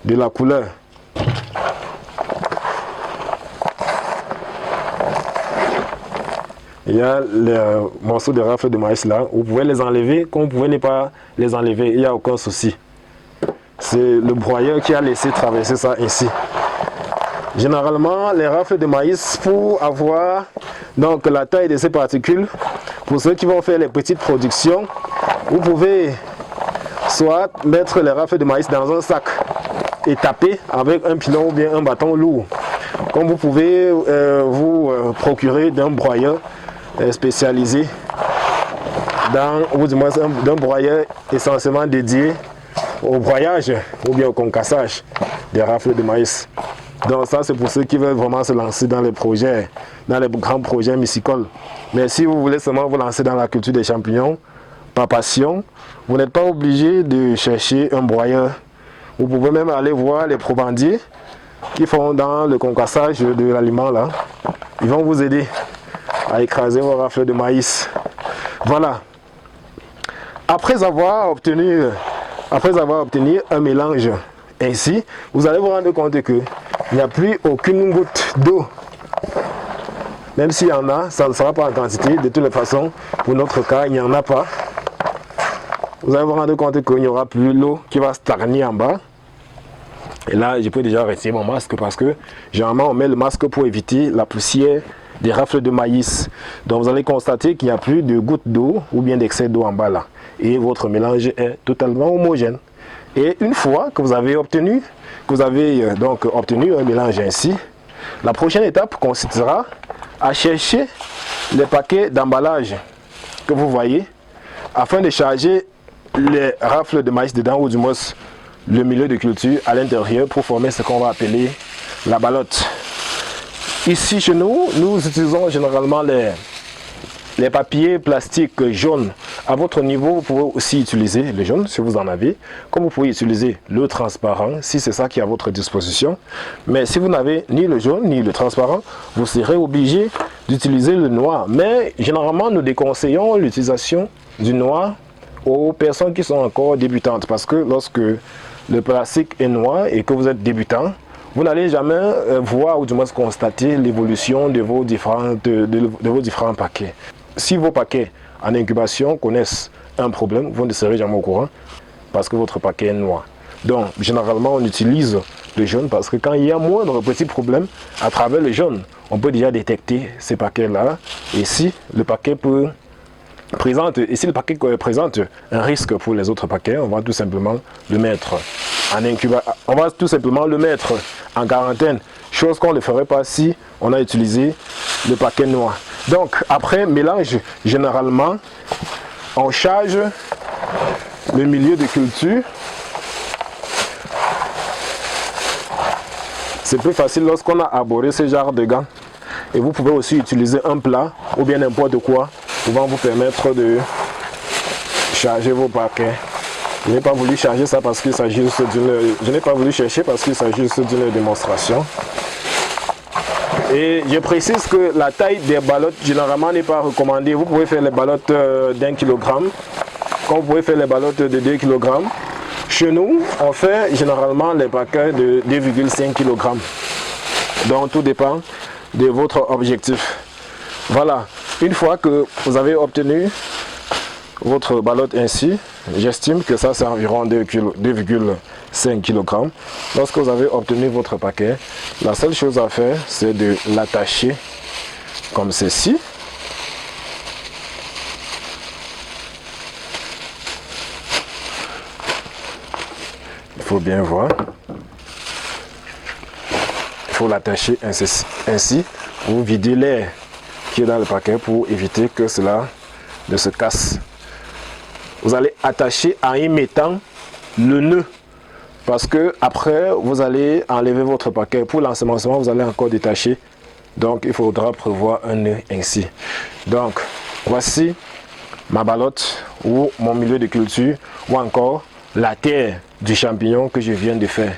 de la couleur. Il y a les morceaux de rafle de maïs là, vous pouvez les enlever comme vous pouvez ne pas les enlever, il n'y a aucun souci. C'est le broyeur qui a laissé traverser ça ici. Généralement, les rafles de maïs, pour avoir donc la taille de ces particules, pour ceux qui vont faire les petites productions, vous pouvez soit mettre les rafles de maïs dans un sac et taper avec un pilon ou bien un bâton lourd. Comme vous pouvez vous procurer d'un broyeur spécialisé, ou du moins d'un broyeur essentiellement dédié au broyage ou bien au concassage des rafles de maïs. Donc ça, c'est pour ceux qui veulent vraiment se lancer dans les projets, dans les grands projets mycicoles. Mais si vous voulez seulement vous lancer dans la culture des champignons, par passion, vous n'êtes pas obligé de chercher un broyeur. Vous pouvez même aller voir les probandiers qui font dans le concassage de l'aliment là. Ils vont vous aider à écraser vos rafles de maïs. Voilà. Après avoir obtenu un mélange ainsi, vous allez vous rendre compte qu'il n'y a plus aucune goutte d'eau. Même s'il y en a, ça ne sera pas en quantité. De toutes les façons, pour notre cas, il n'y en a pas. Vous allez vous rendre compte qu'il n'y aura plus l'eau qui va stagner en bas. Et là, je peux déjà retirer mon masque parce que généralement, on met le masque pour éviter la poussière des rafles de maïs. Donc, vous allez constater qu'il n'y a plus de gouttes d'eau ou bien d'excès d'eau en bas là. Et votre mélange est totalement homogène. Et une fois que vous avez obtenu un mélange ainsi, la prochaine étape consistera à chercher les paquets d'emballage que vous voyez afin de charger les rafles de maïs dedans, ou du moins le milieu de culture à l'intérieur, pour former ce qu'on va appeler la ballotte. Ici chez nous, nous utilisons généralement les papiers plastiques jaunes. À votre niveau, vous pouvez aussi utiliser le jaune si vous en avez, comme vous pouvez utiliser le transparent si c'est ça qui est à votre disposition. Mais si vous n'avez ni le jaune ni le transparent, vous serez obligé d'utiliser le noir. Mais généralement, nous déconseillons l'utilisation du noir aux personnes qui sont encore débutantes, parce que lorsque le plastique est noir et que vous êtes débutant, vous n'allez jamais voir ou du moins constater l'évolution de vos différents paquets. Si vos paquets en incubation connaissent un problème, vous ne serez jamais au courant parce que votre paquet est noir. Donc, généralement, on utilise le jaune parce que quand il y a moindre petit problème, à travers le jaune, on peut déjà détecter ces paquets-là. Et si le paquet présente un risque pour les autres paquets, on va tout simplement le mettre en incubation. On va tout simplement le mettre en quarantaine, chose qu'on ne ferait pas si on a utilisé le paquet noir. Donc, après mélange, généralement, on charge le milieu de culture. C'est plus facile lorsqu'on a arboré ce genre de gants. Et vous pouvez aussi utiliser un plat ou bien n'importe quoi pouvant vous permettre de charger vos paquets. Je n'ai pas voulu charger ça parce qu'il s'agit juste je n'ai pas voulu chercher parce qu'il s'agit juste d'une démonstration. Et je précise que la taille des ballottes généralement n'est pas recommandée. Vous pouvez faire les ballottes d'1 kg, comme vous pouvez faire les ballottes de 2 kg. Chez nous, on fait généralement les paquets de 2,5 kg. Donc tout dépend de votre objectif. Voilà, une fois que vous avez obtenu votre ballotte ainsi, j'estime que ça c'est environ 2,5 kg. Lorsque vous avez obtenu votre paquet, la seule chose à faire, c'est de l'attacher comme ceci. Il faut bien voir. Il faut l'attacher ainsi. Vous videz l'air qui est dans le paquet pour éviter que cela ne se casse. Vous allez attacher en y mettant le nœud, parce que après vous allez enlever votre paquet. Pour l'ensemencement, vous allez encore détacher, donc il faudra prévoir un nœud ainsi. Donc voici ma ballotte ou mon milieu de culture, ou encore la terre du champignon que je viens de faire.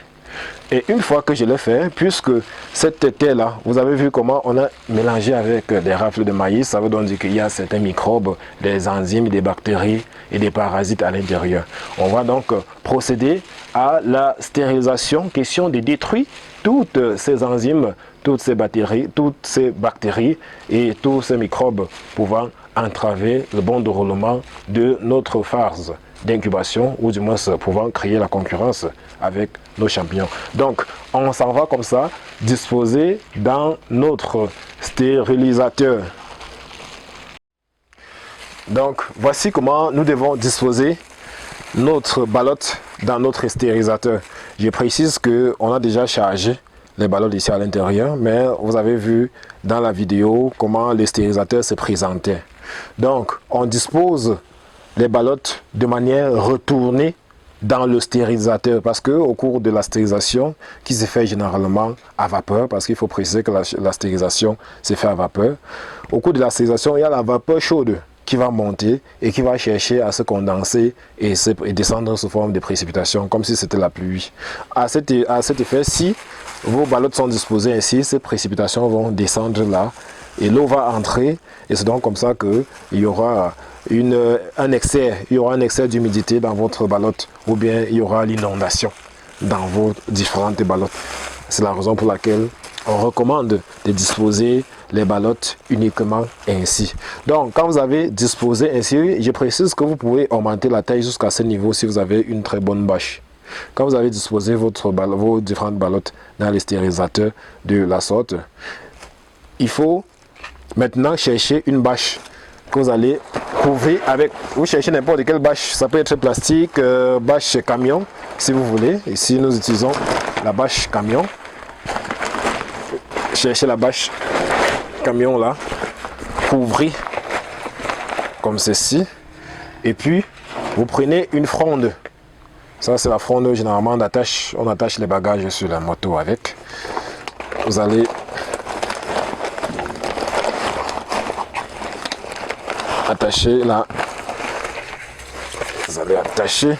Et une fois que je l'ai fait, puisque cette terre là, vous avez vu comment on a mélangé avec des rafles de maïs, ça veut donc dire qu'il y a certains microbes, des enzymes, des bactéries et des parasites à l'intérieur. On va donc procéder à la stérilisation, question de détruire toutes ces enzymes, toutes ces bactéries et tous ces microbes pouvant entraver le bon déroulement de notre phase d'incubation, ou du moins pouvant créer la concurrence avec nos champignons. Donc on s'en va comme ça, disposer dans notre stérilisateur. Donc voici comment nous devons disposer notre ballotte dans notre stérilisateur. Je précise que on a déjà chargé les ballottes ici à l'intérieur, mais vous avez vu dans la vidéo comment le stérilisateur se présentait. Donc on dispose les ballottes de manière retournée dans le stérilisateur, parce que au cours de la stérilisation, qui se fait généralement à vapeur, parce qu'il faut préciser que la stérilisation se fait à vapeur, au cours de la stérilisation, il y a la vapeur chaude qui va monter et qui va chercher à se condenser et descendre sous forme de précipitation, comme si c'était la pluie. À cet effet, si vos ballottes sont disposées ainsi, ces précipitations vont descendre là et l'eau va entrer, et c'est donc comme ça qu'il y aura un excès d'humidité dans votre ballotte, ou bien il y aura l'inondation dans vos différentes ballottes. C'est la raison pour laquelle on recommande de disposer les ballottes uniquement ainsi. Donc, quand vous avez disposé ainsi, je précise que vous pouvez augmenter la taille jusqu'à ce niveau si vous avez une très bonne bâche. Quand vous avez disposé vos différentes ballottes dans les stérilisateurs de la sorte, il faut maintenant chercher une bâche que vous allez couvrir avec. Vous cherchez n'importe quelle bâche, ça peut être plastique, bâche camion si vous voulez. Ici nous utilisons la bâche camion. Cherchez la bâche camion là, couvrez comme ceci, et puis vous prenez une fronde. Ça c'est la fronde généralement d'attache, on attache les bagages sur la moto avec. Vous allez attacher là, vous allez attacher.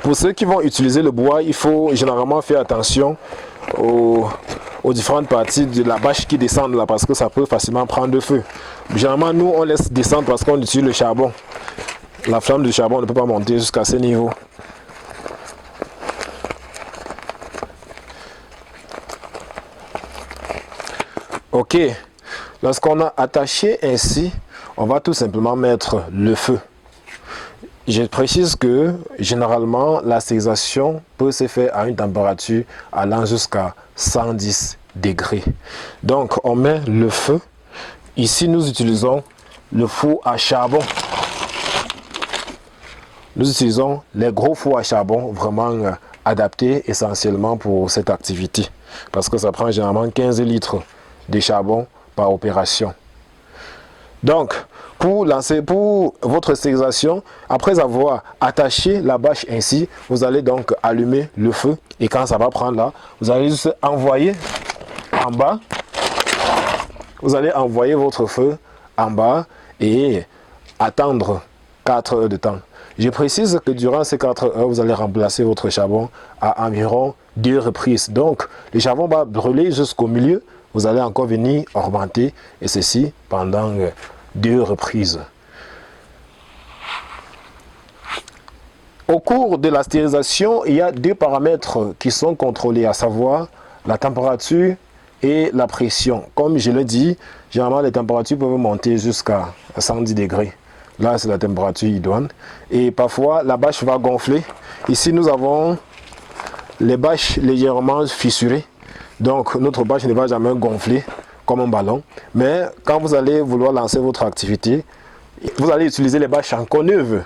Pour ceux qui vont utiliser le bois, il faut généralement faire attention aux différentes parties de la bâche qui descendent là, parce que ça peut facilement prendre feu. Généralement, nous, on laisse descendre parce qu'on utilise le charbon. La flamme du charbon ne peut pas monter jusqu'à ce niveau. Ok, lorsqu'on a attaché ainsi, on va tout simplement mettre le feu. Je précise que généralement la stérilisation peut se faire à une température allant jusqu'à 110 degrés. Donc on met le feu. Ici nous utilisons le four à charbon. Nous utilisons les gros fours à charbon vraiment adaptés essentiellement pour cette activité. Parce que ça prend généralement 15 litres de charbon par opération. Donc, pour votre stérilisation, après avoir attaché la bâche ainsi, vous allez donc allumer le feu. Et quand ça va prendre là, vous allez juste envoyer en bas. Vous allez envoyer votre feu en bas et attendre 4 heures de temps. Je précise que durant ces 4 heures, vous allez remplacer votre charbon à environ 2 reprises. Donc, le charbon va brûler jusqu'au milieu. Vous allez encore venir augmenter, et ceci pendant 2 reprises. Au cours de la stérilisation, il y a 2 paramètres qui sont contrôlés, à savoir la température et la pression. Comme je l'ai dit, généralement les températures peuvent monter jusqu'à 110 degrés. Là, c'est la température idoine. Et parfois, la bâche va gonfler. Ici, nous avons les bâches légèrement fissurées. Donc, notre bâche ne va jamais gonfler comme un ballon. Mais quand vous allez vouloir lancer votre activité, vous allez utiliser les bâches encore neuves.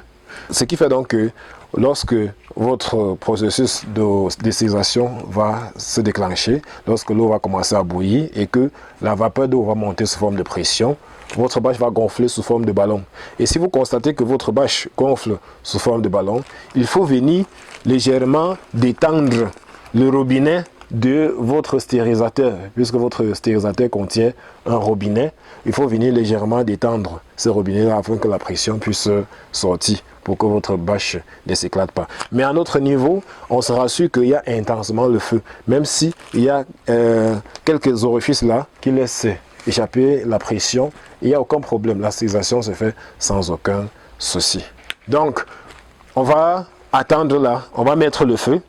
Ce qui fait donc que lorsque votre processus de distillation va se déclencher, lorsque l'eau va commencer à bouillir et que la vapeur d'eau va monter sous forme de pression, votre bâche va gonfler sous forme de ballon. Et si vous constatez que votre bâche gonfle sous forme de ballon, il faut venir légèrement détendre le robinet de votre stérilisateur. Puisque votre stérilisateur contient un robinet, il faut venir légèrement détendre ce robinet-là afin que la pression puisse sortir pour que votre bâche ne s'éclate pas. Mais à notre niveau, on se rassure qu'il y a intensément le feu, même s'il y a quelques orifices là qui laissent échapper la pression, il n'y a aucun problème. La stérilisation se fait sans aucun souci. Donc, on va attendre là, on va mettre le feu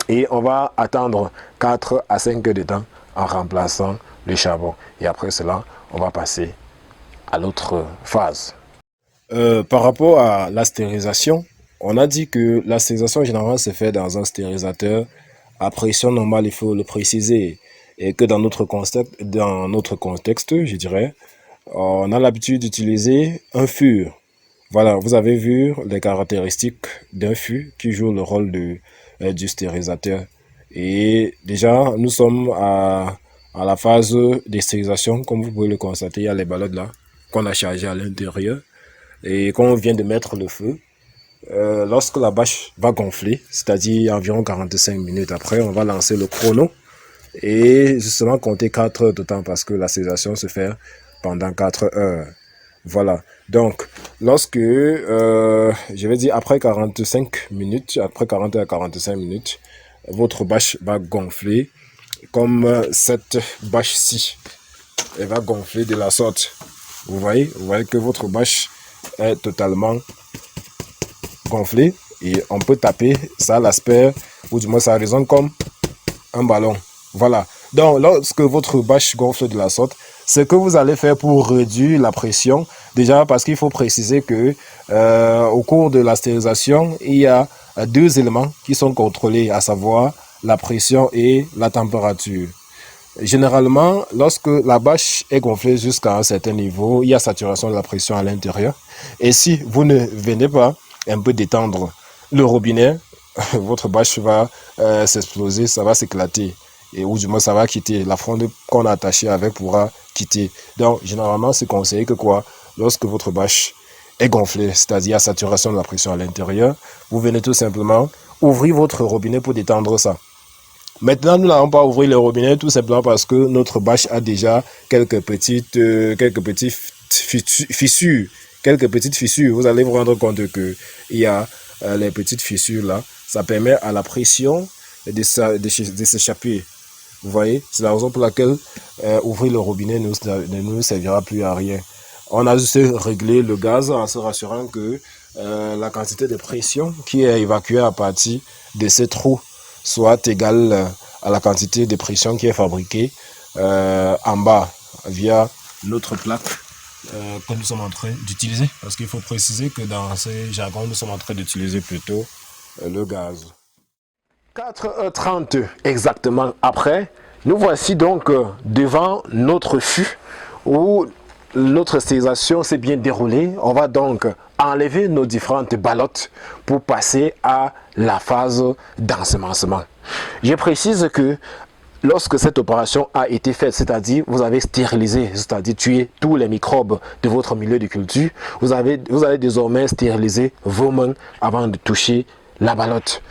et on va attendre 4 à 5 heures de temps en remplaçant le charbon. Et après cela, on va passer à l'autre phase. Par rapport à la stérilisation, on a dit que la stérilisation généralement se fait dans un stérilisateur à pression normale, il faut le préciser, et que dans notre contexte, je dirais, on a l'habitude d'utiliser un fût. Voilà, vous avez vu les caractéristiques d'un fût qui joue le rôle du stérilisateur. Et déjà, nous sommes à à la phase de stérilisation. Comme vous pouvez le constater, il y a les ballottes là qu'on a chargées à l'intérieur et qu'on vient de mettre le feu. Lorsque la bâche va gonfler, c'est-à-dire environ 45 minutes après, on va lancer le chrono et justement compter 4 heures de temps parce que la stérilisation se fait pendant 4 heures. Voilà, donc lorsque, je vais dire après 45 minutes, après 40 à 45 minutes, votre bâche va gonfler comme cette bâche-ci. Elle va gonfler de la sorte. Vous voyez que votre bâche est totalement gonflée et on peut taper, ça a l'aspect, ou du moins ça résonne comme un ballon. Voilà, donc lorsque votre bâche gonfle de la sorte, ce que vous allez faire pour réduire la pression, déjà parce qu'il faut préciser que au cours de la stérilisation, il y a deux éléments qui sont contrôlés, à savoir la pression et la température. Généralement, lorsque la bâche est gonflée jusqu'à un certain niveau, il y a saturation de la pression à l'intérieur. Et si vous ne venez pas un peu détendre le robinet, votre bâche va s'exploser, ça va s'éclater. Et ou du moins ça va quitter. La fronde qu'on a attachée avec pourra quitter. Donc, généralement, c'est conseillé que quoi? Lorsque votre bâche est gonflée, c'est-à-dire à saturation de la pression à l'intérieur, vous venez tout simplement ouvrir votre robinet pour détendre ça. Maintenant, nous n'allons pas ouvrir le robinet tout simplement parce que notre bâche a déjà quelques petites fissures. Quelques petites fissures. Vous allez vous rendre compte qu'il y a les petites fissures là. Ça permet à la pression de s'échapper. Vous voyez, c'est la raison pour laquelle ouvrir le robinet ne nous servira plus à rien. On a juste réglé le gaz en se rassurant que la quantité de pression qui est évacuée à partir de ces trous soit égale à la quantité de pression qui est fabriquée en bas via notre plaque que nous sommes en train d'utiliser. Parce qu'il faut préciser que dans ces jargons, nous sommes en train d'utiliser plutôt le gaz. 4h30 exactement après, nous voici donc devant notre fût où notre stérilisation s'est bien déroulée. On va donc enlever nos différentes ballottes pour passer à la phase d'ensemencement. Je précise que lorsque cette opération a été faite, c'est-à-dire vous avez stérilisé, c'est-à-dire tué tous les microbes de votre milieu de culture, vous allez désormais stériliser vos mains avant de toucher la ballotte.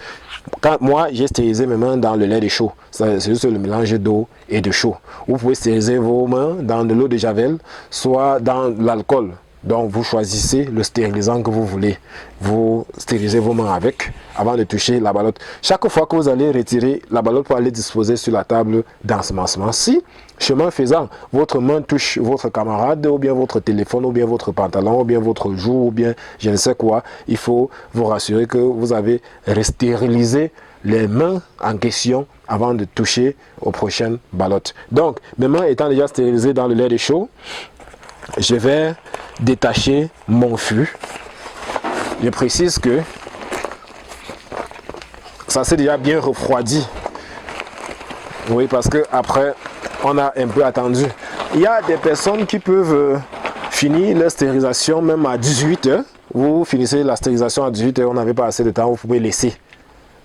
Quand moi, j'ai stérilisé mes mains dans le lait de chaud. C'est juste le mélange d'eau et de chaud. Vous pouvez stériliser vos mains dans de l'eau de javel, soit dans l'alcool. Donc, vous choisissez le stérilisant que vous voulez. Vous stérilisez vos mains avec avant de toucher la ballotte. Chaque fois que vous allez retirer la ballotte pour aller disposer sur la table d'ensemencement, si, chemin faisant, votre main touche votre camarade, ou bien votre téléphone, ou bien votre pantalon, ou bien votre joue, ou bien je ne sais quoi, il faut vous rassurer que vous avez restérilisé les mains en question avant de toucher aux prochaines ballottes. Donc, mes mains étant déjà stérilisées dans le lait de chaud, je vais détacher mon fût. Je précise que ça s'est déjà bien refroidi. Oui, parce que après, on a un peu attendu. Il y a des personnes qui peuvent finir leur stérilisation même à 18 heures. Vous finissez la stérilisation à 18 heures, on n'avait pas assez de temps, vous pouvez laisser.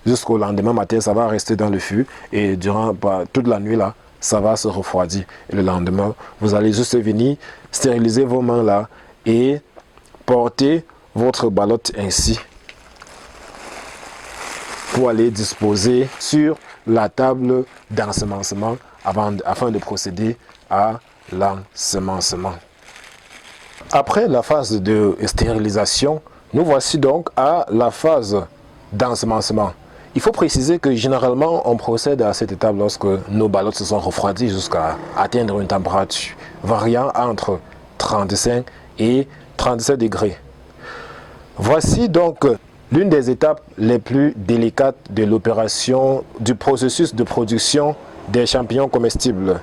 Jusqu'au lendemain matin, ça va rester dans le fût. Et durant toute la nuit, là, ça va se refroidir. Et le lendemain, vous allez juste venir stériliser vos mains là et porter votre ballotte ainsi pour aller disposer sur la table d'ensemencement afin de procéder à l'ensemencement. Après la phase de stérilisation, nous voici donc à la phase d'ensemencement. Il faut préciser que généralement, on procède à cette étape lorsque nos ballottes se sont refroidies jusqu'à atteindre une température variant entre 35 et 37 degrés. Voici donc l'une des étapes les plus délicates de l'opération du processus de production des champignons comestibles.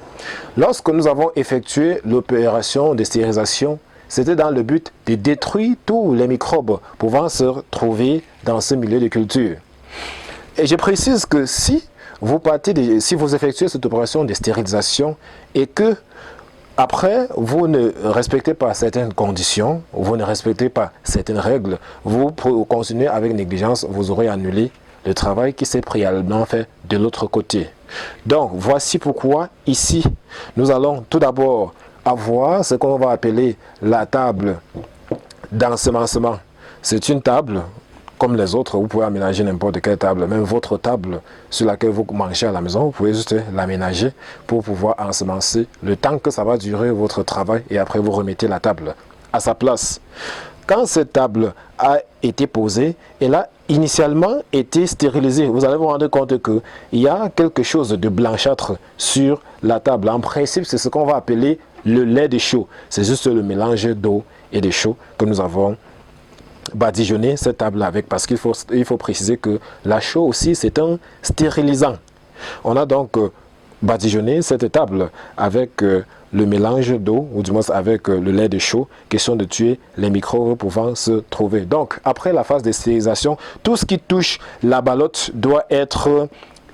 Lorsque nous avons effectué l'opération de stérilisation, c'était dans le but de détruire tous les microbes pouvant se trouver dans ce milieu de culture. Et je précise que si vous effectuez cette opération de stérilisation et que après vous ne respectez pas certaines conditions, vous ne respectez pas certaines règles, vous continuez avec négligence, vous aurez annulé le travail qui s'est préalablement fait de l'autre côté. Donc, voici pourquoi ici, nous allons tout d'abord avoir ce qu'on va appeler la table d'ensemencement. C'est une table, comme les autres, vous pouvez aménager n'importe quelle table, même votre table sur laquelle vous mangez à la maison, vous pouvez juste l'aménager pour pouvoir ensemencer le temps que ça va durer votre travail et après vous remettez la table à sa place. Quand cette table a été posée, elle a initialement été stérilisée. Vous allez vous rendre compte qu'il y a quelque chose de blanchâtre sur la table. En principe, c'est ce qu'on va appeler le lait de chaux. C'est juste le mélange d'eau et de chaux que nous avons badigeonné cette table avec, parce qu'il faut préciser que la chaux aussi, c'est un stérilisant. On a donc badigeonner cette table avec le mélange d'eau, ou du moins avec le lait de chaux, question de tuer les microbes pouvant se trouver. Donc, après la phase de stérilisation, tout ce qui touche la ballotte doit être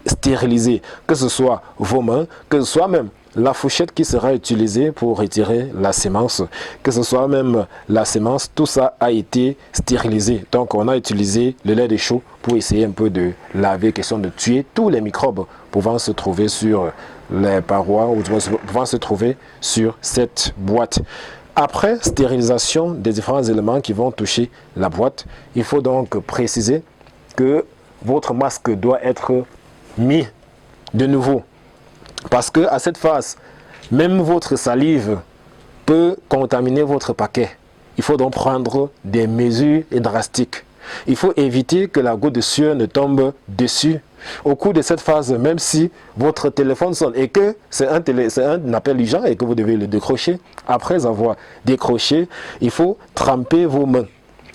stérilisé, que ce soit vos mains, que ce soit même la fourchette qui sera utilisée pour retirer la sémence, que ce soit même la sémence, tout ça a été stérilisé. Donc on a utilisé le lait de chaux pour essayer un peu de laver, question de tuer tous les microbes pouvant se trouver sur les parois ou pouvant se trouver sur cette boîte. Après stérilisation des différents éléments qui vont toucher la boîte, il faut donc préciser que votre masque doit être mis de nouveau. Parce que à cette phase, même votre salive peut contaminer votre paquet. Il faut donc prendre des mesures drastiques. Il faut éviter que la goutte de sueur ne tombe dessus. Au cours de cette phase, même si votre téléphone sonne et que c'est un appel urgent et que vous devez le décrocher, après avoir décroché, il faut tremper vos mains,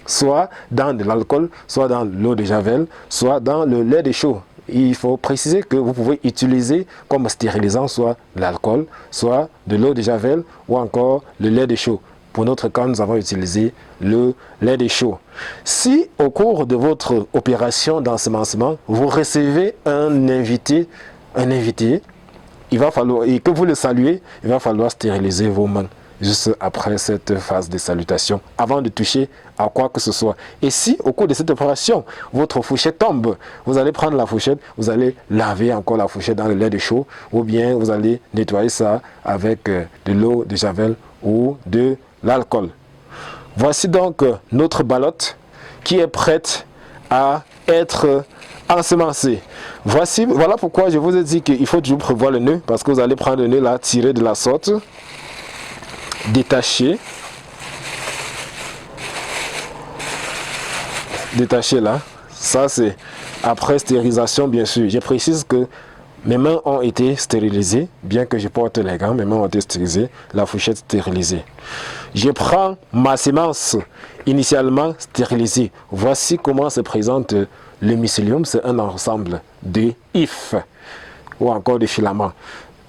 soit dans de l'alcool, soit dans l'eau de javel, soit dans le lait de chaux. Il faut préciser que vous pouvez utiliser comme stérilisant soit l'alcool, soit de l'eau de javel ou encore le lait de chaux. Pour notre cas, nous avons utilisé le lait de chaux. Si au cours de votre opération d'ensemencement, vous recevez un invité, il va falloir, et que vous le saluez, il va falloir stériliser vos mains juste après cette phase de salutation, avant de toucher à quoi que ce soit. Et si au cours de cette opération, votre fourchette tombe, vous allez prendre la fourchette, vous allez laver encore la fourchette dans le lait de chaux, ou bien vous allez nettoyer ça avec de l'eau de javel ou de l'alcool. Voici donc notre ballotte qui est prête à être ensemencée. Voilà pourquoi je vous ai dit qu'il faut toujours prévoir le nœud, parce que vous allez prendre le nœud là, tirer de la sorte, détacher là, ça c'est après stérilisation bien sûr. Je précise que mes mains ont été stérilisées, bien que je porte les gants, mes mains ont été stérilisées, la fourchette stérilisée. Je prends ma sémence initialement stérilisée. Voici comment se présente le mycélium. C'est un ensemble de ifs ou encore de filaments.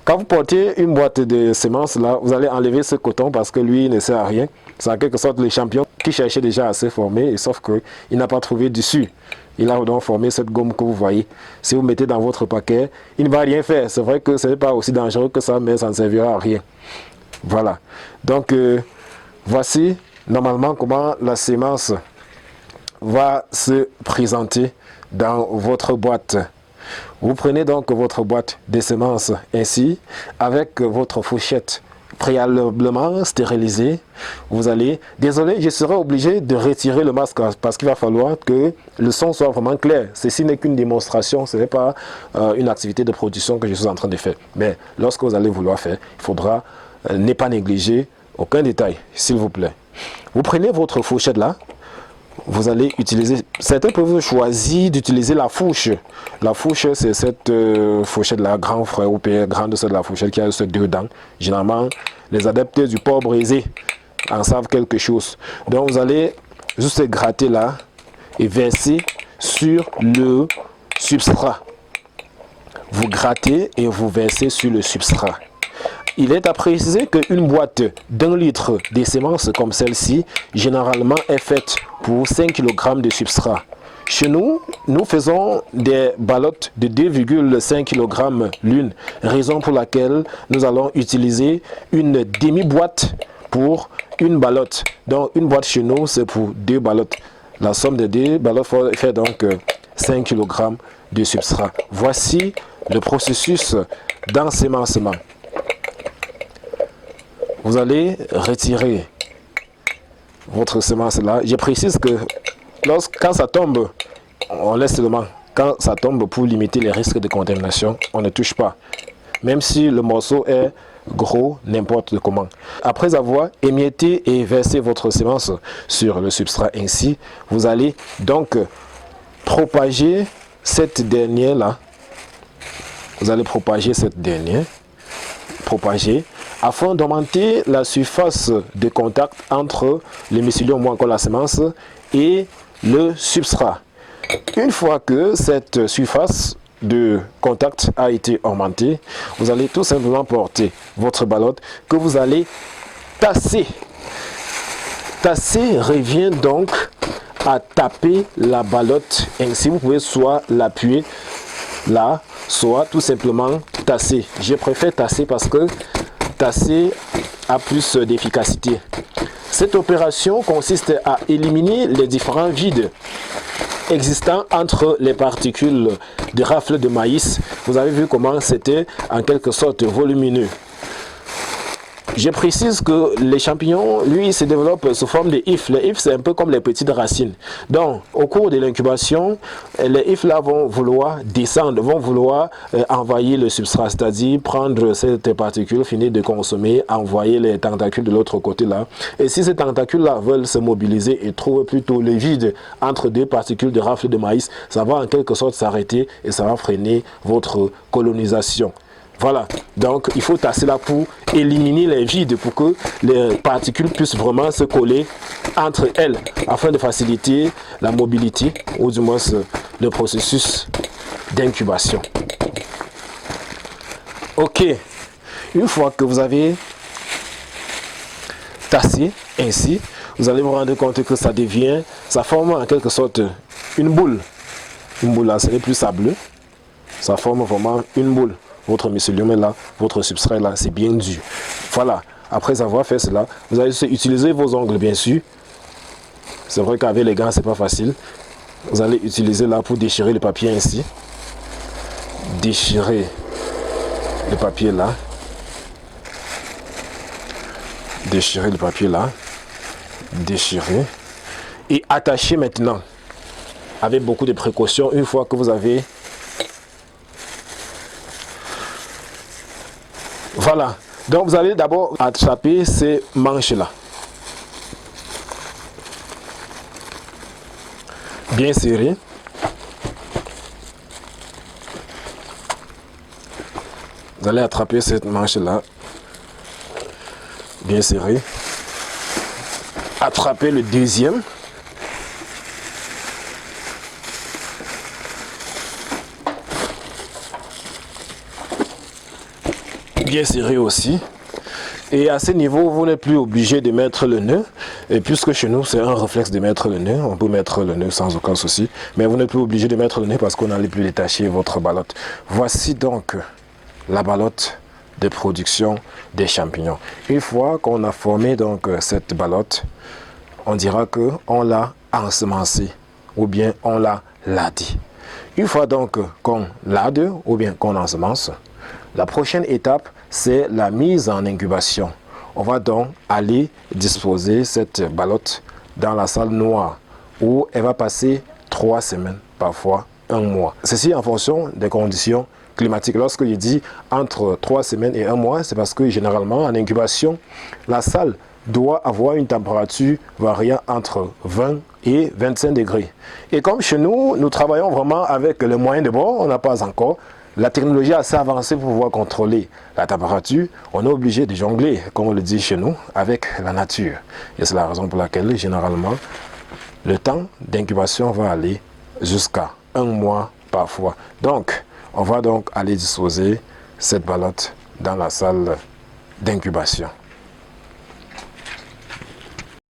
Quand vous portez une boîte de semences là, vous allez enlever ce coton parce que lui ne sert à rien. C'est en quelque sorte le champion qui cherchait déjà à se former, sauf qu'il n'a pas trouvé d'issue. Il a donc formé cette gomme que vous voyez. Si vous mettez dans votre paquet, il ne va rien faire. C'est vrai que ce n'est pas aussi dangereux que ça, mais ça ne servira à rien. Voilà. Donc, voici normalement comment la sémence va se présenter dans votre boîte. Vous prenez donc votre boîte de semences ainsi, avec votre fourchette préalablement stérilisée. Vous allez, désolé, je serai obligé de retirer le masque parce qu'il va falloir que le son soit vraiment clair. Ceci n'est qu'une démonstration, ce n'est pas une activité de production que je suis en train de faire. Mais lorsque vous allez vouloir faire, il faudra ne pas négliger aucun détail, s'il vous plaît. Vous prenez votre fourchette là. Vous allez utiliser, certains peuvent choisir d'utiliser la fourche. La fourche, c'est cette fourchette là, grand frère ou père, grande c'est de la fourchette qui a ce deux dents. Généralement, les adeptes du porc brisé en savent quelque chose. Donc, vous allez juste gratter là et verser sur le substrat. Vous grattez et vous versez sur le substrat. Il est à préciser qu'une boîte d'1 litre de semences comme celle-ci, généralement est faite pour 5 kg de substrat. Chez nous, nous faisons des ballottes de 2,5 kg l'une, raison pour laquelle nous allons utiliser une demi-boîte pour une ballotte. Donc une boîte chez nous, c'est pour 2 ballottes. La somme de 2 ballottes fait donc 5 kg de substrat. Voici le processus d'ensémencement. Vous allez retirer votre semence là. Je précise que quand ça tombe, on laisse seulement. Quand ça tombe, pour limiter les risques de contamination, on ne touche pas. Même si le morceau est gros, n'importe comment. Après avoir émietté et versé votre semence sur le substrat ainsi, vous allez donc propager cette dernière là. Vous allez propager cette dernière. Afin d'augmenter la surface de contact entre le mycélium ou encore la semence et le substrat. Une fois que cette surface de contact a été augmentée, vous allez tout simplement porter votre ballotte que vous allez tasser. Tasser revient donc à taper la ballotte. Ainsi, vous pouvez soit l'appuyer là, soit tout simplement tasser. Je préfère tasser parce que tasser a plus d'efficacité. Cette opération consiste à éliminer les différents vides existants entre les particules de rafle de maïs. Vous avez vu comment c'était en quelque sorte volumineux. Je précise que les champignons, lui, se développent sous forme de hyphes. Les hyphes, c'est un peu comme les petites racines. Donc, au cours de l'incubation, les hyphes là vont vouloir descendre, vont vouloir envahir le substrat, c'est-à-dire prendre cette particule, finir de consommer, envoyer les tentacules de l'autre côté là. Et si ces tentacules là veulent se mobiliser et trouvent plutôt le vide entre deux particules de rafle de maïs, ça va en quelque sorte s'arrêter et ça va freiner votre colonisation. Voilà, donc il faut tasser là pour éliminer les vides, pour que les particules puissent vraiment se coller entre elles, afin de faciliter la mobilité, ou du moins le processus d'incubation. Ok, une fois que vous avez tassé ainsi, vous allez vous rendre compte que ça forme en quelque sorte une boule. Une boule là, ce n'est plus sableux, ça forme vraiment une boule. Votre mycélium est là, votre substrat est là, c'est bien dur. Voilà, après avoir fait cela, vous allez utiliser vos ongles bien sûr. C'est vrai qu'avec les gants, c'est pas facile. Vous allez utiliser là pour déchirer le papier ainsi. Déchirer le papier là. Déchirer le papier là. Déchirer. Et attacher maintenant, avec beaucoup de précautions, une fois que vous avez... Voilà, donc vous allez d'abord attraper ces manches-là. Bien serré. Vous allez attraper cette manche-là. Bien serré. Attrapez le deuxième. Bien serré aussi. Et à ce niveau, vous n'êtes plus obligé de mettre le nœud. Et puisque chez nous, c'est un réflexe de mettre le nœud, on peut mettre le nœud sans aucun souci. Mais vous n'êtes plus obligé de mettre le nœud parce qu'on n'allait plus détacher votre ballotte. Voici donc la ballotte de production des champignons. Une fois qu'on a formé donc cette ballotte, on dira qu'on l'a ensemencée ou bien on l'a ladée. Une fois donc qu'on lade ou bien qu'on ensemence, la prochaine étape, c'est la mise en incubation. On va donc aller disposer cette ballotte dans la salle noire où elle va passer 3 semaines, parfois 1 mois. Ceci en fonction des conditions climatiques. Lorsque je dis entre 3 semaines et 1 mois, c'est parce que généralement en incubation, la salle doit avoir une température variant entre 20 et 25 degrés. Et comme chez nous, nous travaillons vraiment avec les moyens de bord, on n'a pas encore la technologie assez avancée pour pouvoir contrôler la température. On est obligé de jongler, comme on le dit chez nous, avec la nature. Et c'est la raison pour laquelle, généralement, le temps d'incubation va aller jusqu'à 1 mois parfois. Donc, on va donc aller disposer cette ballotte dans la salle d'incubation.